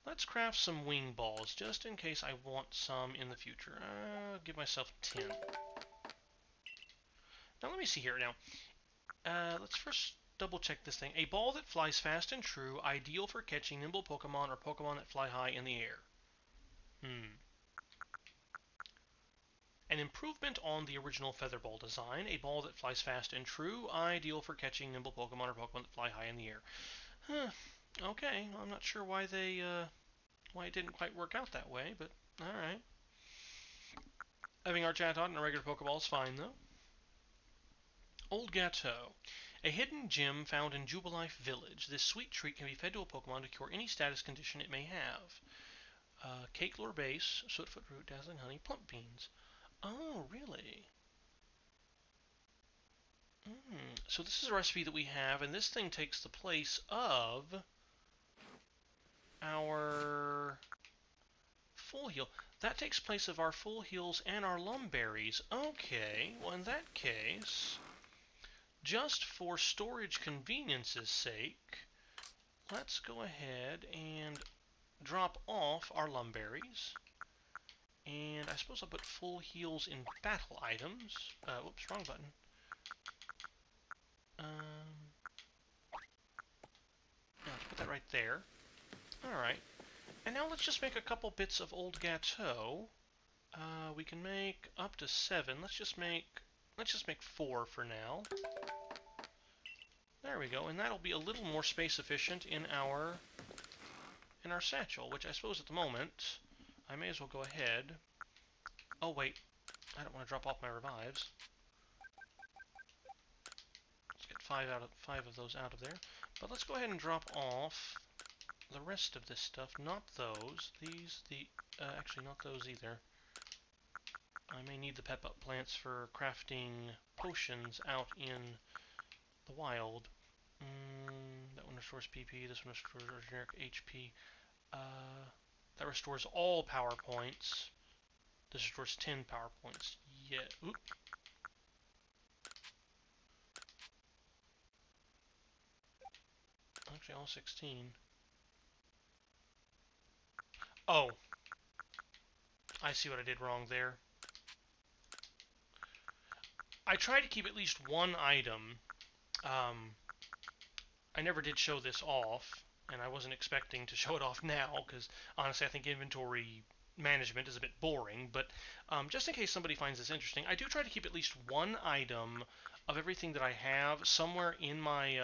Let's craft some wing balls, just in case I want some in the future. I'll give myself 10. Now let me see here now. Let's first double check this thing. A ball that flies fast and true, ideal for catching nimble Pokemon or Pokemon that fly high in the air. An improvement on the original Feather Ball design. A ball that flies fast and true, ideal for catching nimble Pokemon or Pokemon that fly high in the air. Okay, I'm not sure why why it didn't quite work out that way, but alright. Having our Chatot and a regular Pokeball is fine, though. Old Gateau. A hidden gem found in Jubilife Village. This sweet treat can be fed to a Pokemon to cure any status condition it may have. Cake lore base, sootfoot root, dazzling honey, plump beans. Oh, really? So this is a recipe that we have, and this thing takes the place of our full heal. That takes place of our full heals and our lumberries. Okay, well in that case, just for storage convenience's sake, let's go ahead and drop off our lumberries. And I suppose I'll put full heals in battle items. Whoops, wrong button. Let's put that right there. Alright. And now let's just make a couple bits of Old Gateau. We can make up to 7. Let's just make 4 for now. There we go, and that'll be a little more space efficient in our satchel, which I suppose at the moment I may as well go ahead. Oh wait, I don't want to drop off my revives. Let's get 5 of those out of there. But let's go ahead and drop off the rest of this stuff. Not those. Actually not those either. I may need the pep up plants for crafting potions out in the wild. That one restores PP, this one restores generic HP. That restores all power points. This restores 10 power points. Yeah. Oop. Actually, all 16. Oh. I see what I did wrong there. I try to keep at least one item. I never did show this off, and I wasn't expecting to show it off now, because honestly I think inventory management is a bit boring, but just in case somebody finds this interesting, I do try to keep at least one item of everything that I have somewhere in my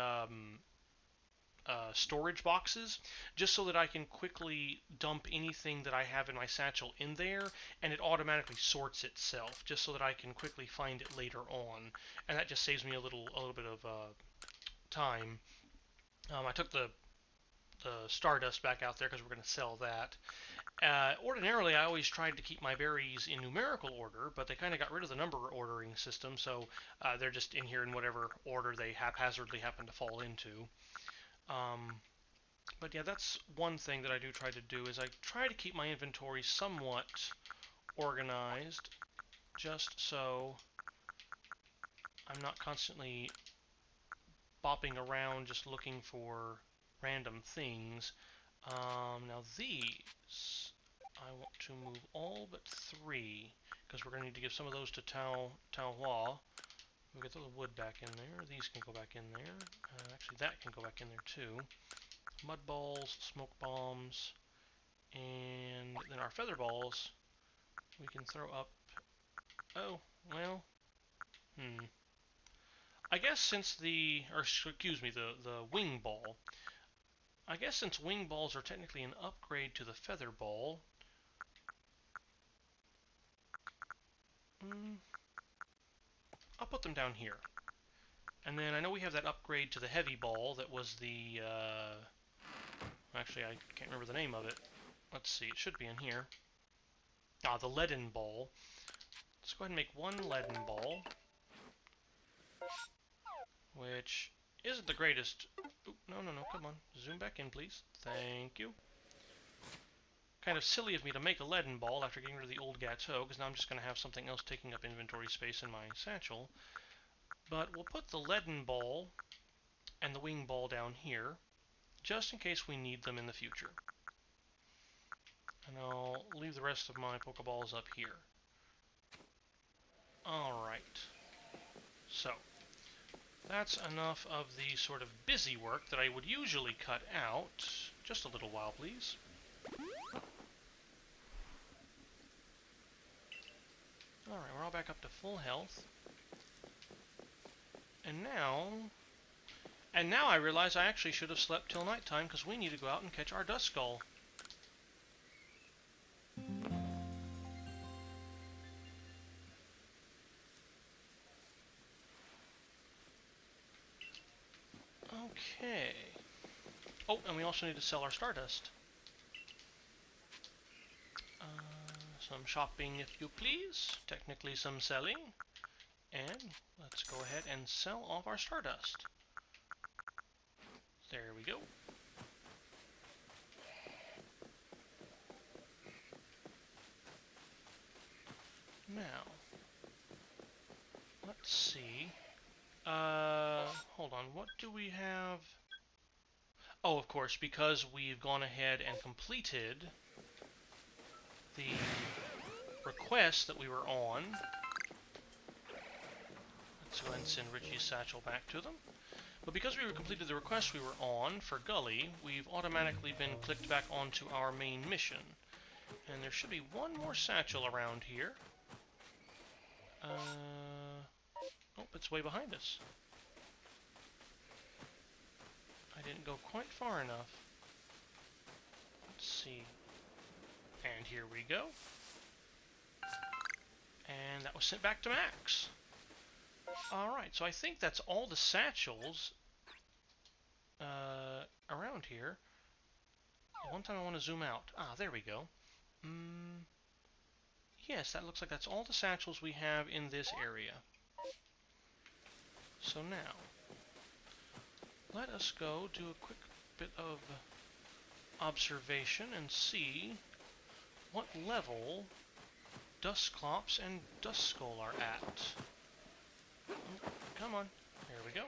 storage boxes, just so that I can quickly dump anything that I have in my satchel in there, and it automatically sorts itself, just so that I can quickly find it later on, and that just saves me a little bit of time. I took the Stardust back out there because we're going to sell that. Ordinarily, I always tried to keep my berries in numerical order, but they kind of got rid of the number ordering system, so they're just in here in whatever order they haphazardly happen to fall into. But yeah, that's one thing that I do try to do, is I try to keep my inventory somewhat organized, just so I'm not constantly bopping around just looking for random things. Now these, I want to move all but 3, because we're going to need to give some of those to Hua. We'll get the wood back in there. These can go back in there. Actually, that can go back in there too. Mud balls, smoke bombs, and then our feather balls we can throw up. Oh, well, I guess since the wing ball. I guess since wing balls are technically an upgrade to the feather ball, I'll put them down here. And then I know we have that upgrade to the heavy ball that was the, actually I can't remember the name of it. Let's see, it should be in here. Ah, the leaden ball. Let's go ahead and make 1 leaden ball, which isn't the greatest. Oop, no, come on. Zoom back in, please. Thank you. Kind of silly of me to make a leaden ball after getting rid of the old Gateau, because now I'm just going to have something else taking up inventory space in my satchel. But we'll put the leaden ball and the wing ball down here, just in case we need them in the future. And I'll leave the rest of my Pokeballs up here. Alright. So, that's enough of the sort of busy work that I would usually cut out. Just a little while, please. Alright, we're all back up to full health. And now I realize I actually should have slept till nighttime, because we need to go out and catch our Duskull. Okay. Oh, and we also need to sell our Stardust. Some shopping, if you please. Technically some selling. And let's go ahead and sell off our Stardust. There we go. Now, let's see. Hold on, what do we have? Oh, of course, because we've gone ahead and completed the request that we were on. Let's go ahead and send Richie's satchel back to them. But because we completed the request we were on for Gully, we've automatically been clicked back onto our main mission. And there should be one more satchel around here. Oh, it's way behind us. I didn't go quite far enough. Let's see. And here we go. And that was sent back to Max. Alright, so I think that's all the satchels around here. One time I want to zoom out. Ah, there we go. Yes, that looks like that's all the satchels we have in this area. So now, let us go do a quick bit of observation and see what level Dusclops and Duskull are at. Oh, come on. There we go.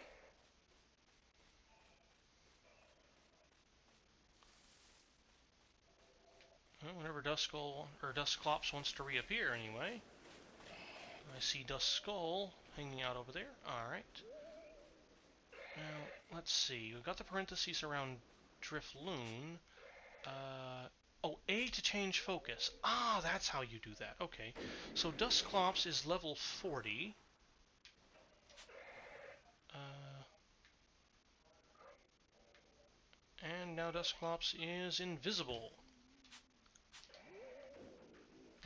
Well, whenever Duskull or Dusclops wants to reappear anyway. I see Duskull hanging out over there. Alright. Now, let's see. We've got the parentheses around Drifloon. Oh, A to change focus. Ah, that's how you do that. Okay. So Dusclops is level 40. And now Dusclops is invisible.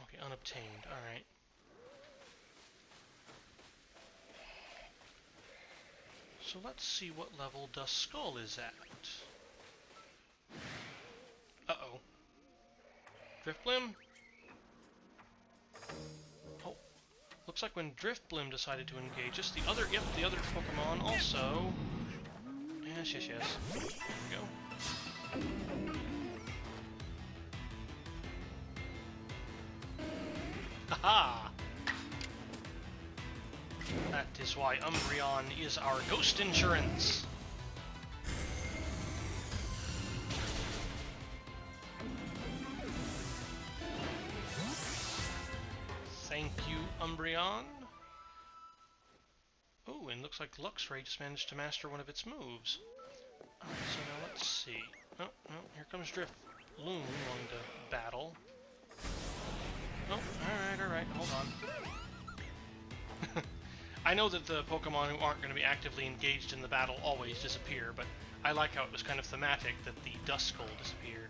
Okay, unobtained. Alright. So let's see what level Duskull is at. Uh-oh. Driftblim? Oh. Looks like when Driftblim decided to engage us, the other Pokemon also... Yes. There we go. Haha! That is why Umbreon is our ghost insurance! Thank you, Umbreon. Oh, and looks like Luxray just managed to master one of its moves. Alright, so now let's see. Oh, here comes Drifloon wanting to battle. Oh, alright, hold on. I know that the Pokemon who aren't going to be actively engaged in the battle always disappear, but I like how it was kind of thematic that the Duskull disappeared.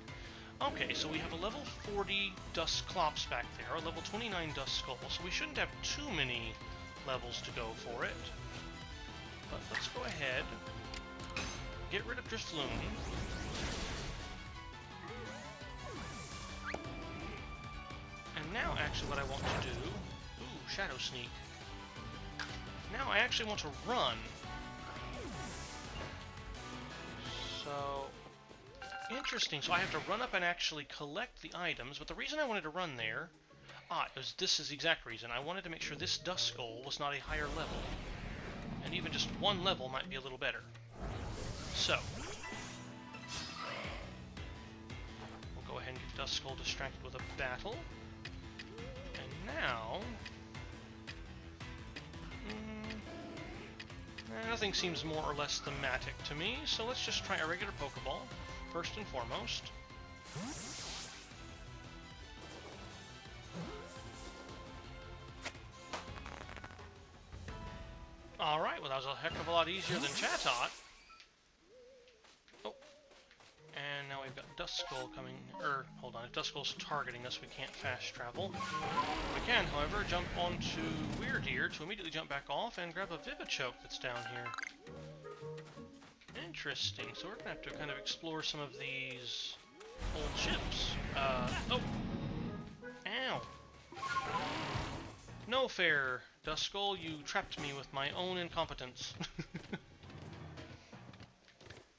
Okay, so we have a level 40 Dusclops back there, a level 29 Duskull, so we shouldn't have too many levels to go for it. But let's go ahead, get rid of Drifloon. And now actually what I want to do... Ooh, Shadow Sneak. Now I actually want to run. So... Interesting, so I have to run up and actually collect the items, but the reason I wanted to run there... this is the exact reason. I wanted to make sure this Duskull was not a higher level. And even just one level might be a little better. So... we'll go ahead and get Duskull distracted with a battle. And now... nothing seems more or less thematic to me, so let's just try a regular Pokeball, first and foremost. Alright, well that was a heck of a lot easier than Chatot. Oh. And now we've got Duskull coming, hold on, if Duskull's targeting us, we can't fast travel. We can, however, jump onto Weirdeer to immediately jump back off and grab a Vivichoke that's down here. Interesting, so we're gonna have to kind of explore some of these old ships. Oh! Ow! No fair, Duskull, you trapped me with my own incompetence.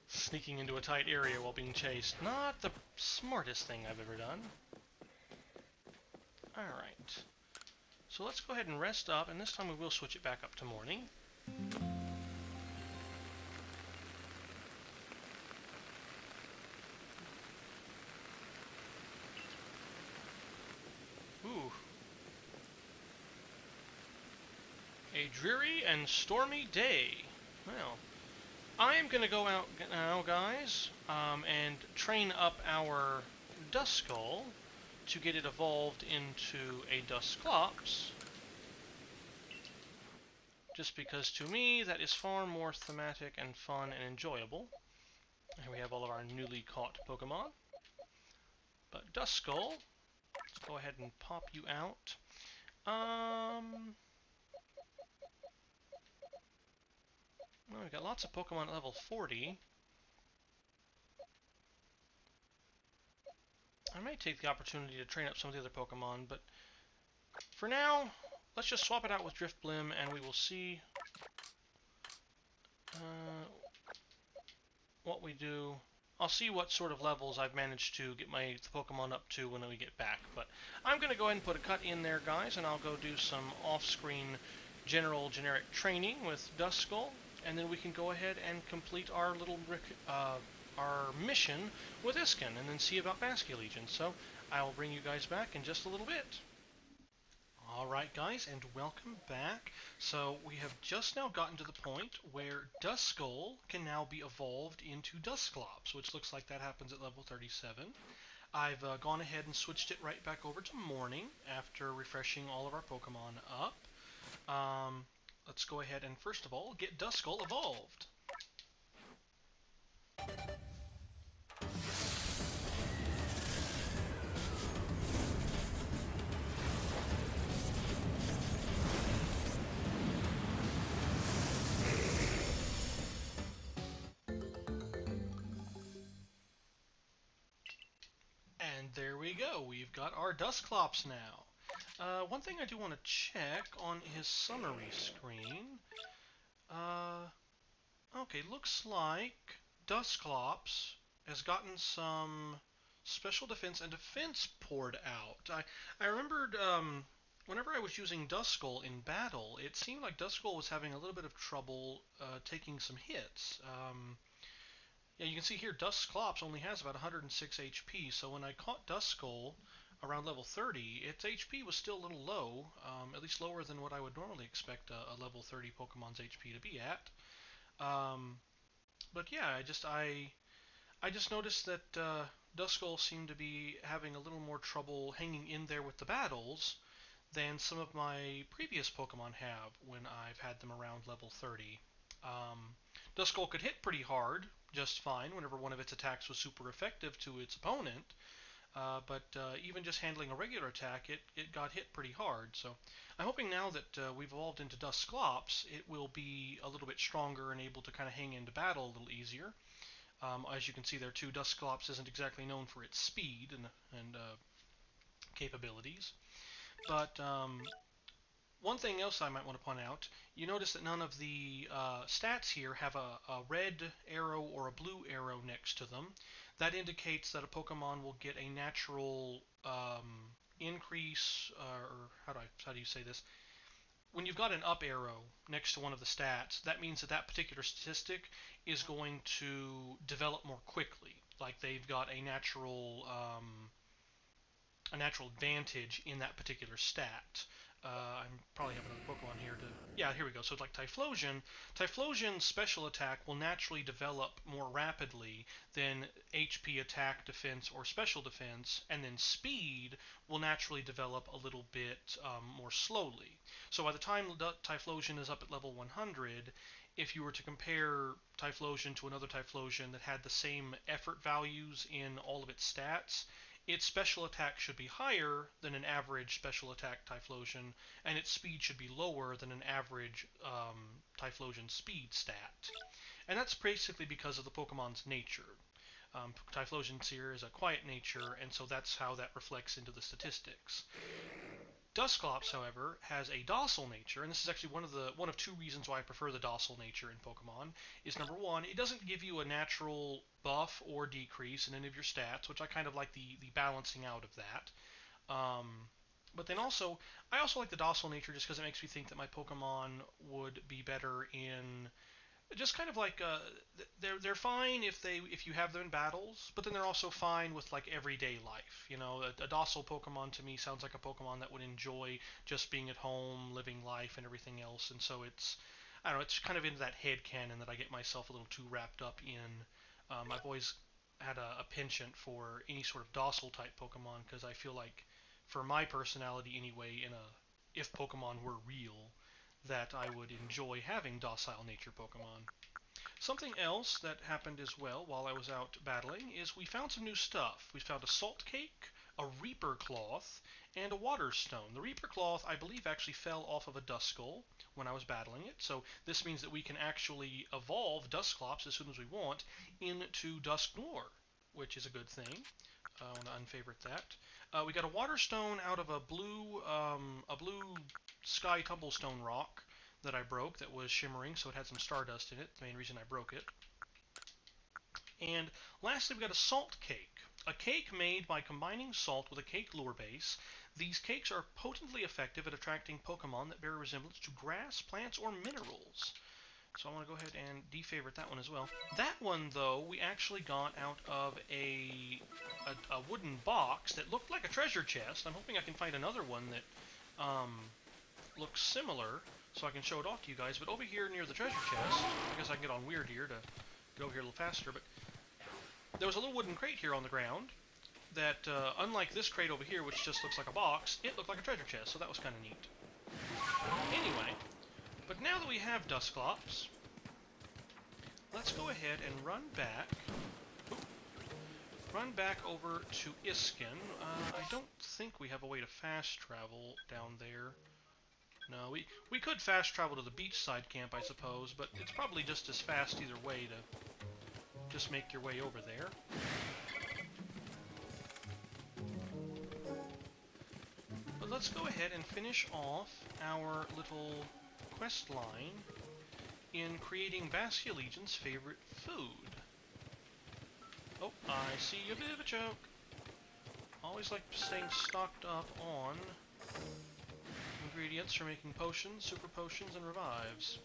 Sneaking into a tight area while being chased. Not the smartest thing I've ever done. Alright. So let's go ahead and rest up, and this time we will switch it back up to morning. Ooh. A dreary and stormy day. Well, I'm going to go out now, guys, and train up our Duskull to get it evolved into a Dusclops. Just because, to me, that is far more thematic and fun and enjoyable. Here we have all of our newly caught Pokemon. But Duskull, let's go ahead and pop you out. Well, we've got lots of Pokemon at level 40. I may take the opportunity to train up some of the other Pokemon, but for now, let's just swap it out with Driftblim, and we will see what we do. I'll see what sort of levels I've managed to get my Pokemon up to when we get back. But I'm going to go ahead and put a cut in there, guys, and I'll go do some off-screen generic training with Duskull. And then we can go ahead and complete our little our mission with Iscan, and then see about Basculegion. So I will bring you guys back in just a little bit. Alright guys, and welcome back. So we have just now gotten to the point where Duskull can now be evolved into Dusclops, which looks like that happens at level 37. I've gone ahead and switched it right back over to morning after refreshing all of our Pokemon up. Let's go ahead and first of all get Duskull evolved. we go. We've got our Dusclops now. One thing I do want to check on his summary screen. Okay, looks like Dusclops has gotten some special defense and defense poured out. I remembered whenever I was using Duskull in battle, it seemed like Duskull was having a little bit of trouble taking some hits. Yeah, you can see here Dusclops only has about 106 HP, so when I caught Duskull around level 30, its HP was still a little low, at least lower than what I would normally expect a level 30 Pokemon's HP to be at. But yeah, I just noticed that Duskull seemed to be having a little more trouble hanging in there with the battles than some of my previous Pokemon have when I've had them around level 30. Duskull could hit pretty hard, just fine, whenever one of its attacks was super effective to its opponent, but even just handling a regular attack, it got hit pretty hard. So I'm hoping now that we've evolved into Dusclops, it will be a little bit stronger and able to kind of hang into battle a little easier. As you can see there too, Dusclops isn't exactly known for its speed and capabilities. But one thing else I might want to point out, you notice that none of the stats here have a red arrow or a blue arrow next to them. That indicates that a Pokemon will get a natural increase, or how do you say this? When you've got an up arrow next to one of the stats, that means that that particular statistic is going to develop more quickly. Like they've got a natural advantage in that particular stat. I'm probably have another Pokemon here to... Yeah, here we go. So it's like Typhlosion. Typhlosion's special attack will naturally develop more rapidly than HP attack, defense, or special defense, and then speed will naturally develop a little bit more slowly. So by the time Typhlosion is up at level 100, if you were to compare Typhlosion to another Typhlosion that had the same effort values in all of its stats, its special attack should be higher than an average special attack Typhlosion, and its speed should be lower than an average Typhlosion speed stat. And that's basically because of the Pokemon's nature. Typhlosion's here is a quiet nature, and so that's how that reflects into the statistics. Dusclops, however, has a docile nature, and this is actually one of two reasons why I prefer the docile nature in Pokemon. Is number one, it doesn't give you a natural buff or decrease in any of your stats, which I kind of like the balancing out of that. But then also, I also like the docile nature just because it makes me think that my Pokemon would be better in just kind of like they're fine if you have them in battles, but then they're also fine with like everyday life. You know, a docile Pokemon to me sounds like a Pokemon that would enjoy just being at home, living life, and everything else. And so I don't know, it's kind of into that headcanon that I get myself a little too wrapped up in. I've always had a penchant for any sort of docile type Pokemon because I feel like, for my personality anyway, if Pokemon were real, that I would enjoy having docile nature Pokemon. Something else that happened as well while I was out battling is we found some new stuff. We found a salt cake, a reaper cloth, and a water stone. The reaper cloth, I believe, actually fell off of a Duskull when I was battling it, so this means that we can actually evolve Dusclops as soon as we want into Dusknoir, which is a good thing. I want to unfavorite that. We got a water stone out of a blue sky tumblestone rock that I broke that was shimmering, so it had some stardust in it, the main reason I broke it. And lastly, we got a salt cake. A cake made by combining salt with a cake lure base. These cakes are potently effective at attracting Pokemon that bear resemblance to grass, plants, or minerals. So I want to go ahead and defavorite that one as well. That one, though, we actually got out of a wooden box that looked like a treasure chest. I'm hoping I can find another one that looks similar, so I can show it off to you guys. But over here near the treasure chest, I guess I can get on weird here to get over here a little faster, but there was a little wooden crate here on the ground that, unlike this crate over here, which just looks like a box, it looked like a treasure chest, so that was kind of neat. Anyway, but now that we have Dusclops, let's go ahead and run back over to Iscan. I don't think we have a way to fast travel down there. No, we could fast travel to the beachside camp, I suppose, but it's probably just as fast either way to just make your way over there. let's go ahead and finish off our little quest line in creating Basculegion's favorite food. Oh, I see a bit of a joke. Always like staying stocked up on ingredients for making potions, super potions, and revives.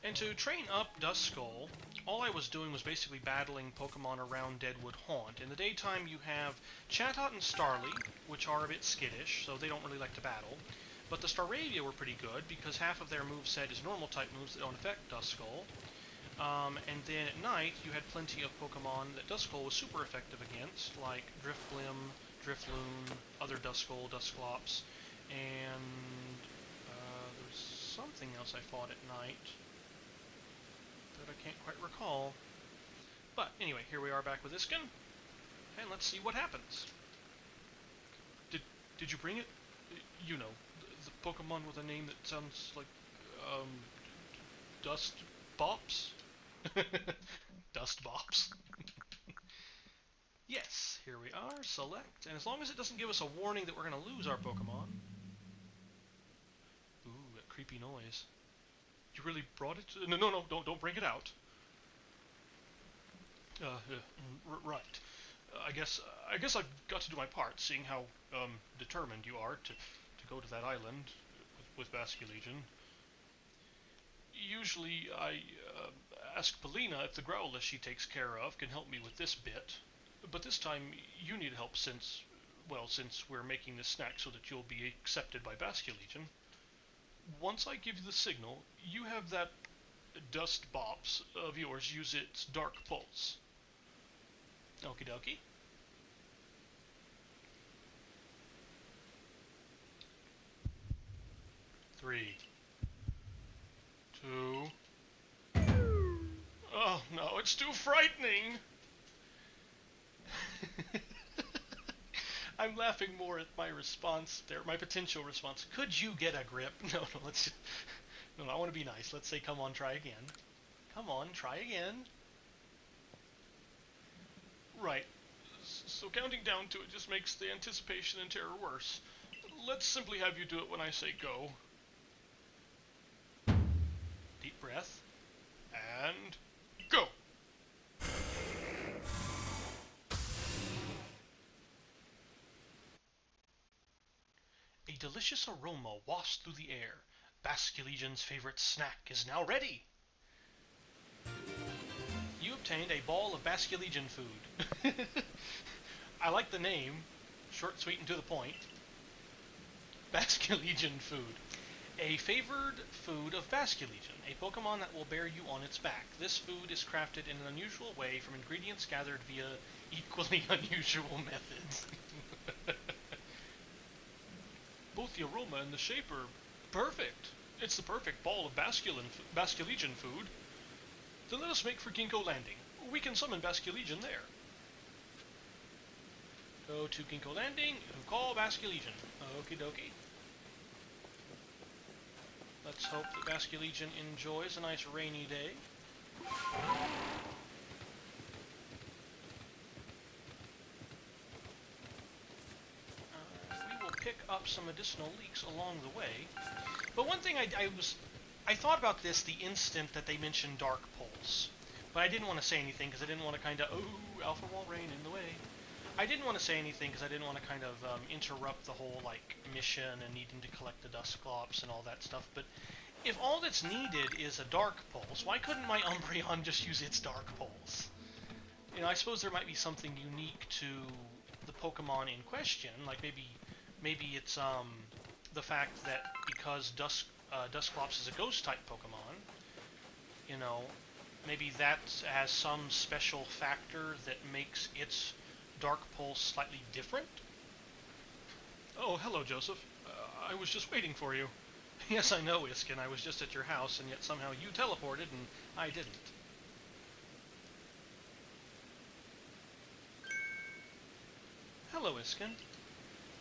And to train up Duskull, all I was doing was basically battling Pokemon around Deadwood Haunt. In the daytime you have Chatot and Starly, which are a bit skittish, so they don't really like to battle. But the Staravia were pretty good, because half of their moveset is normal type moves that don't affect Duskull. And then at night, you had plenty of Pokemon that Duskull was super effective against, like Drifblim, Drifloon, other Duskull, Dusclops, and there's something else I fought at night that I can't quite recall. But anyway, here we are back with Iscan, and let's see what happens. Did you bring it? You know, the Pokemon with a name that sounds like, Dust Bops? Dust Bops. Yes, here we are, select, and as long as it doesn't give us a warning that we're going to lose our Pokemon. Ooh, that creepy noise. You really brought it? No, don't bring it out. Right. I guess I've got to do my part, seeing how determined you are to go to that island with Basculegion. Usually I ask Polina if the Growlithe she takes care of can help me with this bit, but this time you need help since we're making this snack so that you'll be accepted by Basculegion. Once I give you the signal, you have that Dust Bops of yours use its Dark Pulse. Okie dokie. Three. 2. Oh no, it's too frightening! I'm laughing more at my response there, my potential response. Could you get a grip? No, I want to be nice. Let's say, come on, try again. Come on, try again. Right. So counting down to it just makes the anticipation and terror worse. Let's simply have you do it when I say go. Deep breath. And go! A delicious aroma wafts through the air. Basculegion's favorite snack is now ready! You obtained a ball of Basculegion food. I like the name. Short, sweet, and to the point. Basculegion food. A favored food of Basculegion, a Pokemon that will bear you on its back. This food is crafted in an unusual way from ingredients gathered via equally unusual methods. Both the aroma and the shape are perfect. It's the perfect ball of Basculegion food. Then let us make for Ginkgo Landing. We can summon Basculegion there. Go to Ginkgo Landing and call Basculegion. Okie dokie. Let's hope that Basculegion enjoys a nice rainy day. We will pick up some additional leaks along the way. But one thing I thought about this the instant that they mentioned Dark Pulse. But I didn't want to say anything because I didn't want to kind of, oh, Alpha Wall Rain in the way. I didn't want to say anything because I didn't want to kind of interrupt the whole, like, mission and needing to collect the Dusclops and all that stuff. But if all that's needed is a Dark Pulse, why couldn't my Umbreon just use its Dark Pulse? You know, I suppose there might be something unique to the Pokemon in question. Like, maybe it's the fact that because Dusclops is a Ghost-type Pokemon, you know, maybe that has some special factor that makes its Dark Pulse slightly different? Oh, hello, Joseph. I was just waiting for you. Yes, I know, Iscan. I was just at your house, and yet somehow you teleported, and I didn't. Hello, Iscan.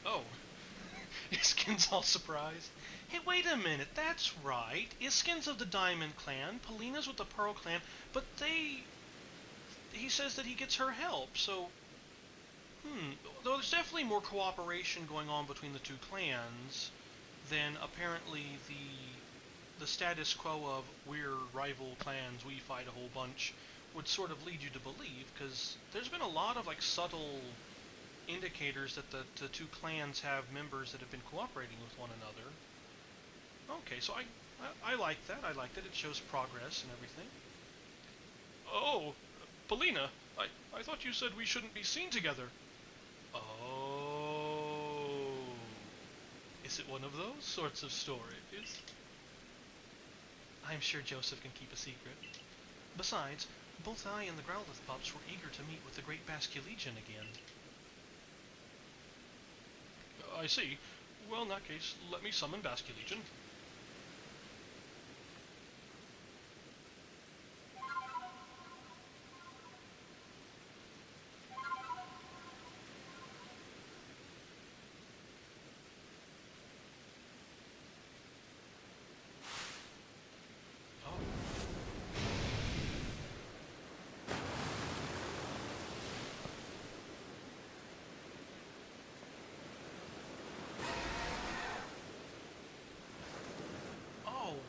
Oh. Iscan's all surprised. Hey, wait a minute. That's right. Iscan's of the Diamond Clan, Polina's with the Pearl Clan, but he says that he gets her help, so... Though there's definitely more cooperation going on between the two clans than apparently the status quo of we're rival clans, we fight a whole bunch, would sort of lead you to believe, because there's been a lot of like subtle indicators that the two clans have members that have been cooperating with one another. Okay, so I like that. I like that it shows progress and everything. Oh, Polina, I thought you said we shouldn't be seen together. Oh, is it one of those sorts of stories? I'm sure Joseph can keep a secret. Besides, both I and the Growlithe pups were eager to meet with the great Basculegion again. I see. Well, in that case, let me summon Basculegion.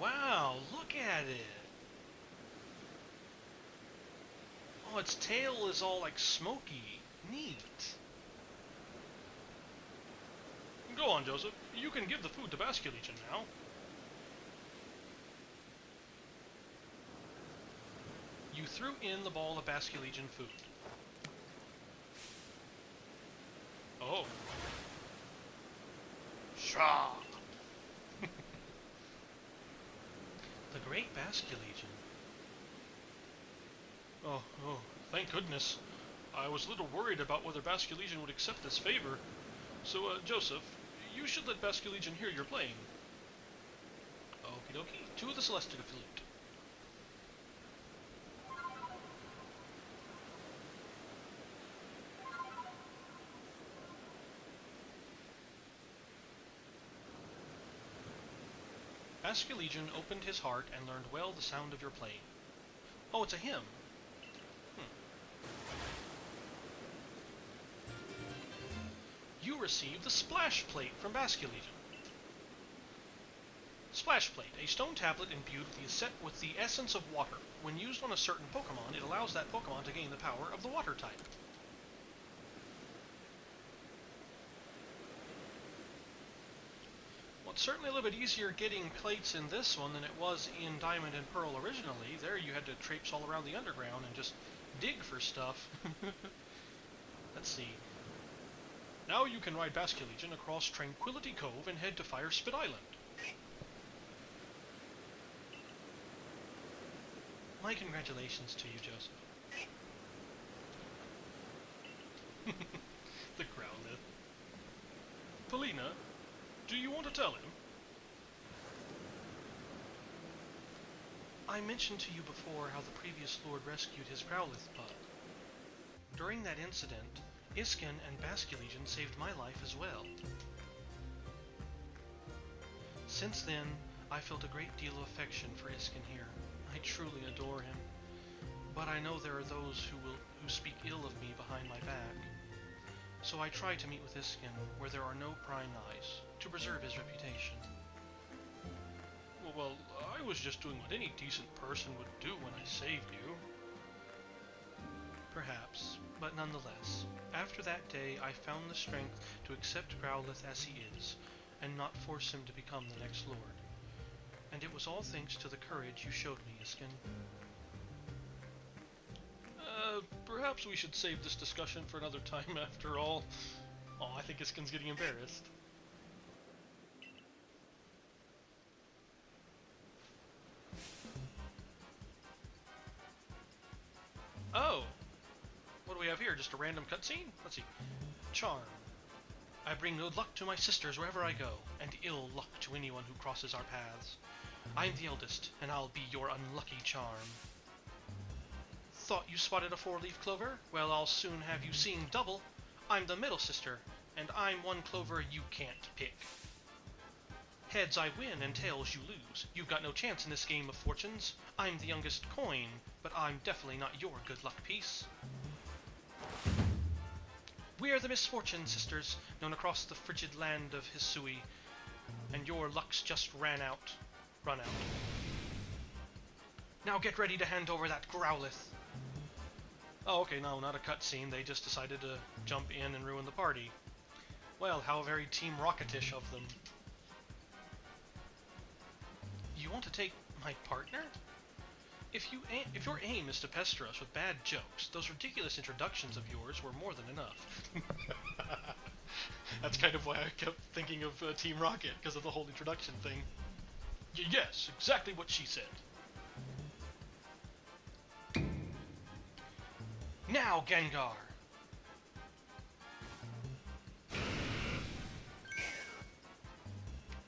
Wow, look at it! Oh, its tail is all like smoky. Neat. Go on, Joseph. You can give the food to Basculegion now. You threw in the ball of Basculegion food. Oh. Shah! The great Basculegion. Oh, thank goodness. I was a little worried about whether Basculegion would accept this favor. So, Joseph, you should let Basculegion hear you're playing. Okie dokie, to the Celestica flute. Basculegion opened his heart and learned well the sound of your playing. Oh, it's a hymn. You received the Splash Plate from Basculegion. Splash Plate, a stone tablet imbued with the essence of water. When used on a certain Pokémon, it allows that Pokémon to gain the power of the water type. Well, it's certainly a little bit easier getting plates in this one than it was in Diamond and Pearl originally. There you had to traipse all around the underground and just dig for stuff. Let's see. Now you can ride Basculegion across Tranquility Cove and head to Fire Spit Island. My congratulations to you, Joseph. The Growlithe. Polina, do you want to tell him? I mentioned to you before how the previous Lord rescued his Growlithe pup. During that incident, Iscan and Basculegion saved my life as well. Since then, I felt a great deal of affection for Iscan here. I truly adore him. But I know there are those who speak ill of me behind my back. So I try to meet with Iscan where there are no prying eyes, to preserve his reputation. Well, I was just doing what any decent person would do when I saved you. Perhaps, but nonetheless, after that day I found the strength to accept Growlithe as he is, and not force him to become the next lord. And it was all thanks to the courage you showed me, Iscan. Perhaps we should save this discussion for another time after all. Oh, I think Iscan's getting embarrassed. Oh! What do we have here? Just a random cutscene? Let's see. Charm. I bring no luck to my sisters wherever I go, and ill luck to anyone who crosses our paths. I'm the eldest, and I'll be your unlucky charm. Thought you spotted a four-leaf clover? Well, I'll soon have you seeing double. I'm the middle sister, and I'm one clover you can't pick. Heads I win, and tails you lose. You've got no chance in this game of fortunes. I'm the youngest coin, but I'm definitely not your good luck piece. We are the Misfortune sisters, known across the frigid land of Hisui, and your luck's just run out. Now get ready to hand over that Growlithe. Oh, okay, no, not a cutscene. They just decided to jump in and ruin the party. Well, how very Team Rocketish of them. You want to take my partner? If your aim is to pester us with bad jokes, those ridiculous introductions of yours were more than enough. That's kind of why I kept thinking of Team Rocket, because of the whole introduction thing. Yes, exactly what she said. Now, Gengar!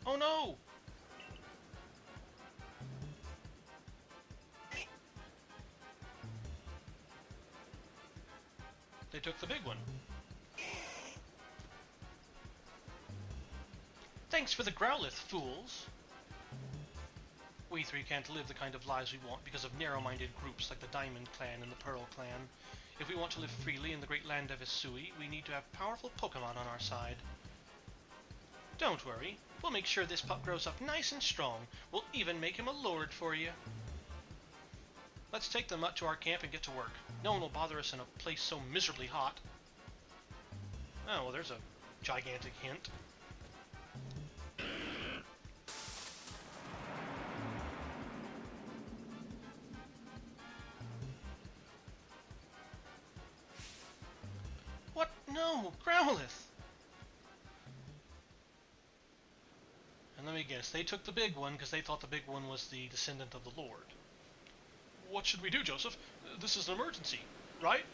Oh no! They took the big one. Thanks for the Growlithe, fools! We three can't live the kind of lives we want because of narrow-minded groups like the Diamond Clan and the Pearl Clan. If we want to live freely in the great land of Hisui, we need to have powerful Pokémon on our side. Don't worry, we'll make sure this pup grows up nice and strong. We'll even make him a lord for you. Let's take them up to our camp and get to work. No one will bother us in a place so miserably hot. Oh, well, there's a gigantic hint. What? No! Growlithe! And let me guess, they took the big one because they thought the big one was the descendant of the Lord. What should we do, Joseph? This is an emergency, right?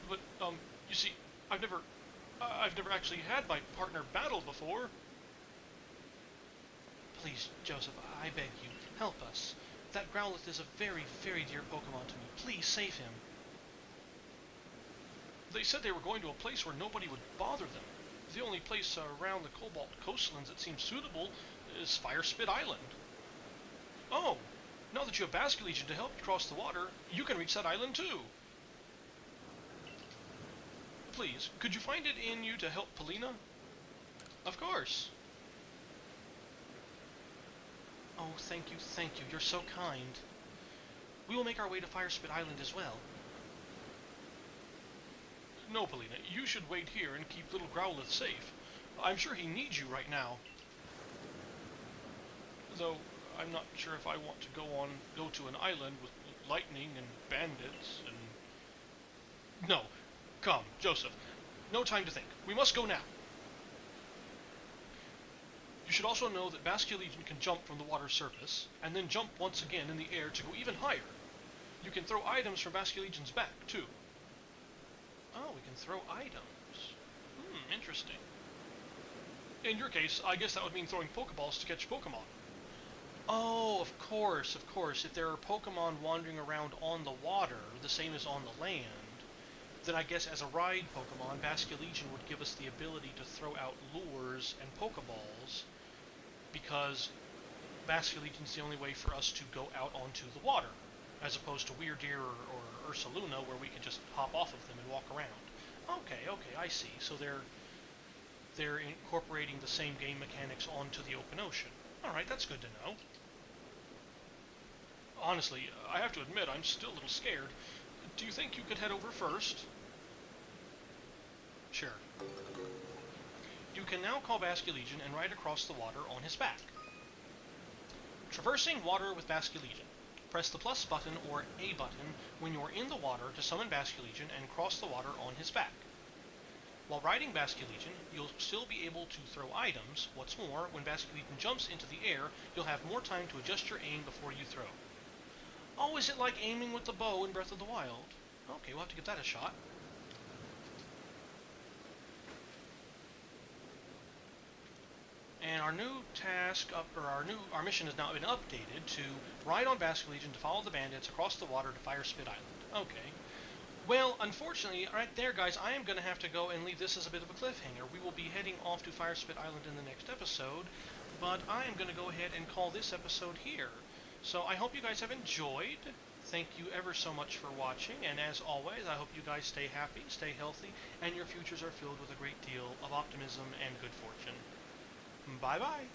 But, you see, I've never actually had my partner battle before. Please, Joseph, I beg you, help us. That Growlithe is a very, very dear Pokemon to me. Please save him. They said they were going to a place where nobody would bother them. The only place around the Cobalt Coastlands that seems suitable is Firespit Island. Oh, now that you have Basculegion to help you cross the water, you can reach that island too. Please, could you find it in you to help Polina? Of course. Oh, thank you, you're so kind. We will make our way to Firespit Island as well. No, Polina, you should wait here and keep little Growlithe safe. I'm sure he needs you right now. Though, I'm not sure if I want to go to an island with lightning and bandits and... No. Come, Joseph. No time to think. We must go now. You should also know that Basculegion can jump from the water's surface, and then jump once again in the air to go even higher. You can throw items from Basculegion's back, too. Oh, we can throw items. Interesting. In your case, I guess that would mean throwing Pokeballs to catch Pokemon. Oh, of course. If there are Pokemon wandering around on the water, the same as on the land, then I guess as a ride Pokemon, Basculegion would give us the ability to throw out lures and Pokeballs, because Basculegion's the only way for us to go out onto the water, as opposed to Weirdeer or Ursaluna, where we can just hop off of them and walk around. Okay, I see. So they're incorporating the same game mechanics onto the open ocean. Alright, that's good to know. Honestly, I have to admit, I'm still a little scared. Do you think you could head over first? Sure. You can now call Basculegion and ride across the water on his back. Traversing water with Basculegion. Press the plus button or A button when you're in the water to summon Basculegion and cross the water on his back. While riding Basculegion, you'll still be able to throw items. What's more, when Basculegion jumps into the air, you'll have more time to adjust your aim before you throw. Oh, is it like aiming with the bow in Breath of the Wild? Okay, we'll have to give that a shot. And our new task, our mission has now been updated to ride on Basculegion to follow the bandits across the water to Firespit Island. Okay. Well, unfortunately, right there, guys, I am going to have to go and leave this as a bit of a cliffhanger. We will be heading off to Firespit Island in the next episode, but I am going to go ahead and call this episode here. So I hope you guys have enjoyed. Thank you ever so much for watching, and as always, I hope you guys stay happy, stay healthy, and your futures are filled with a great deal of optimism and good fortune. Bye bye!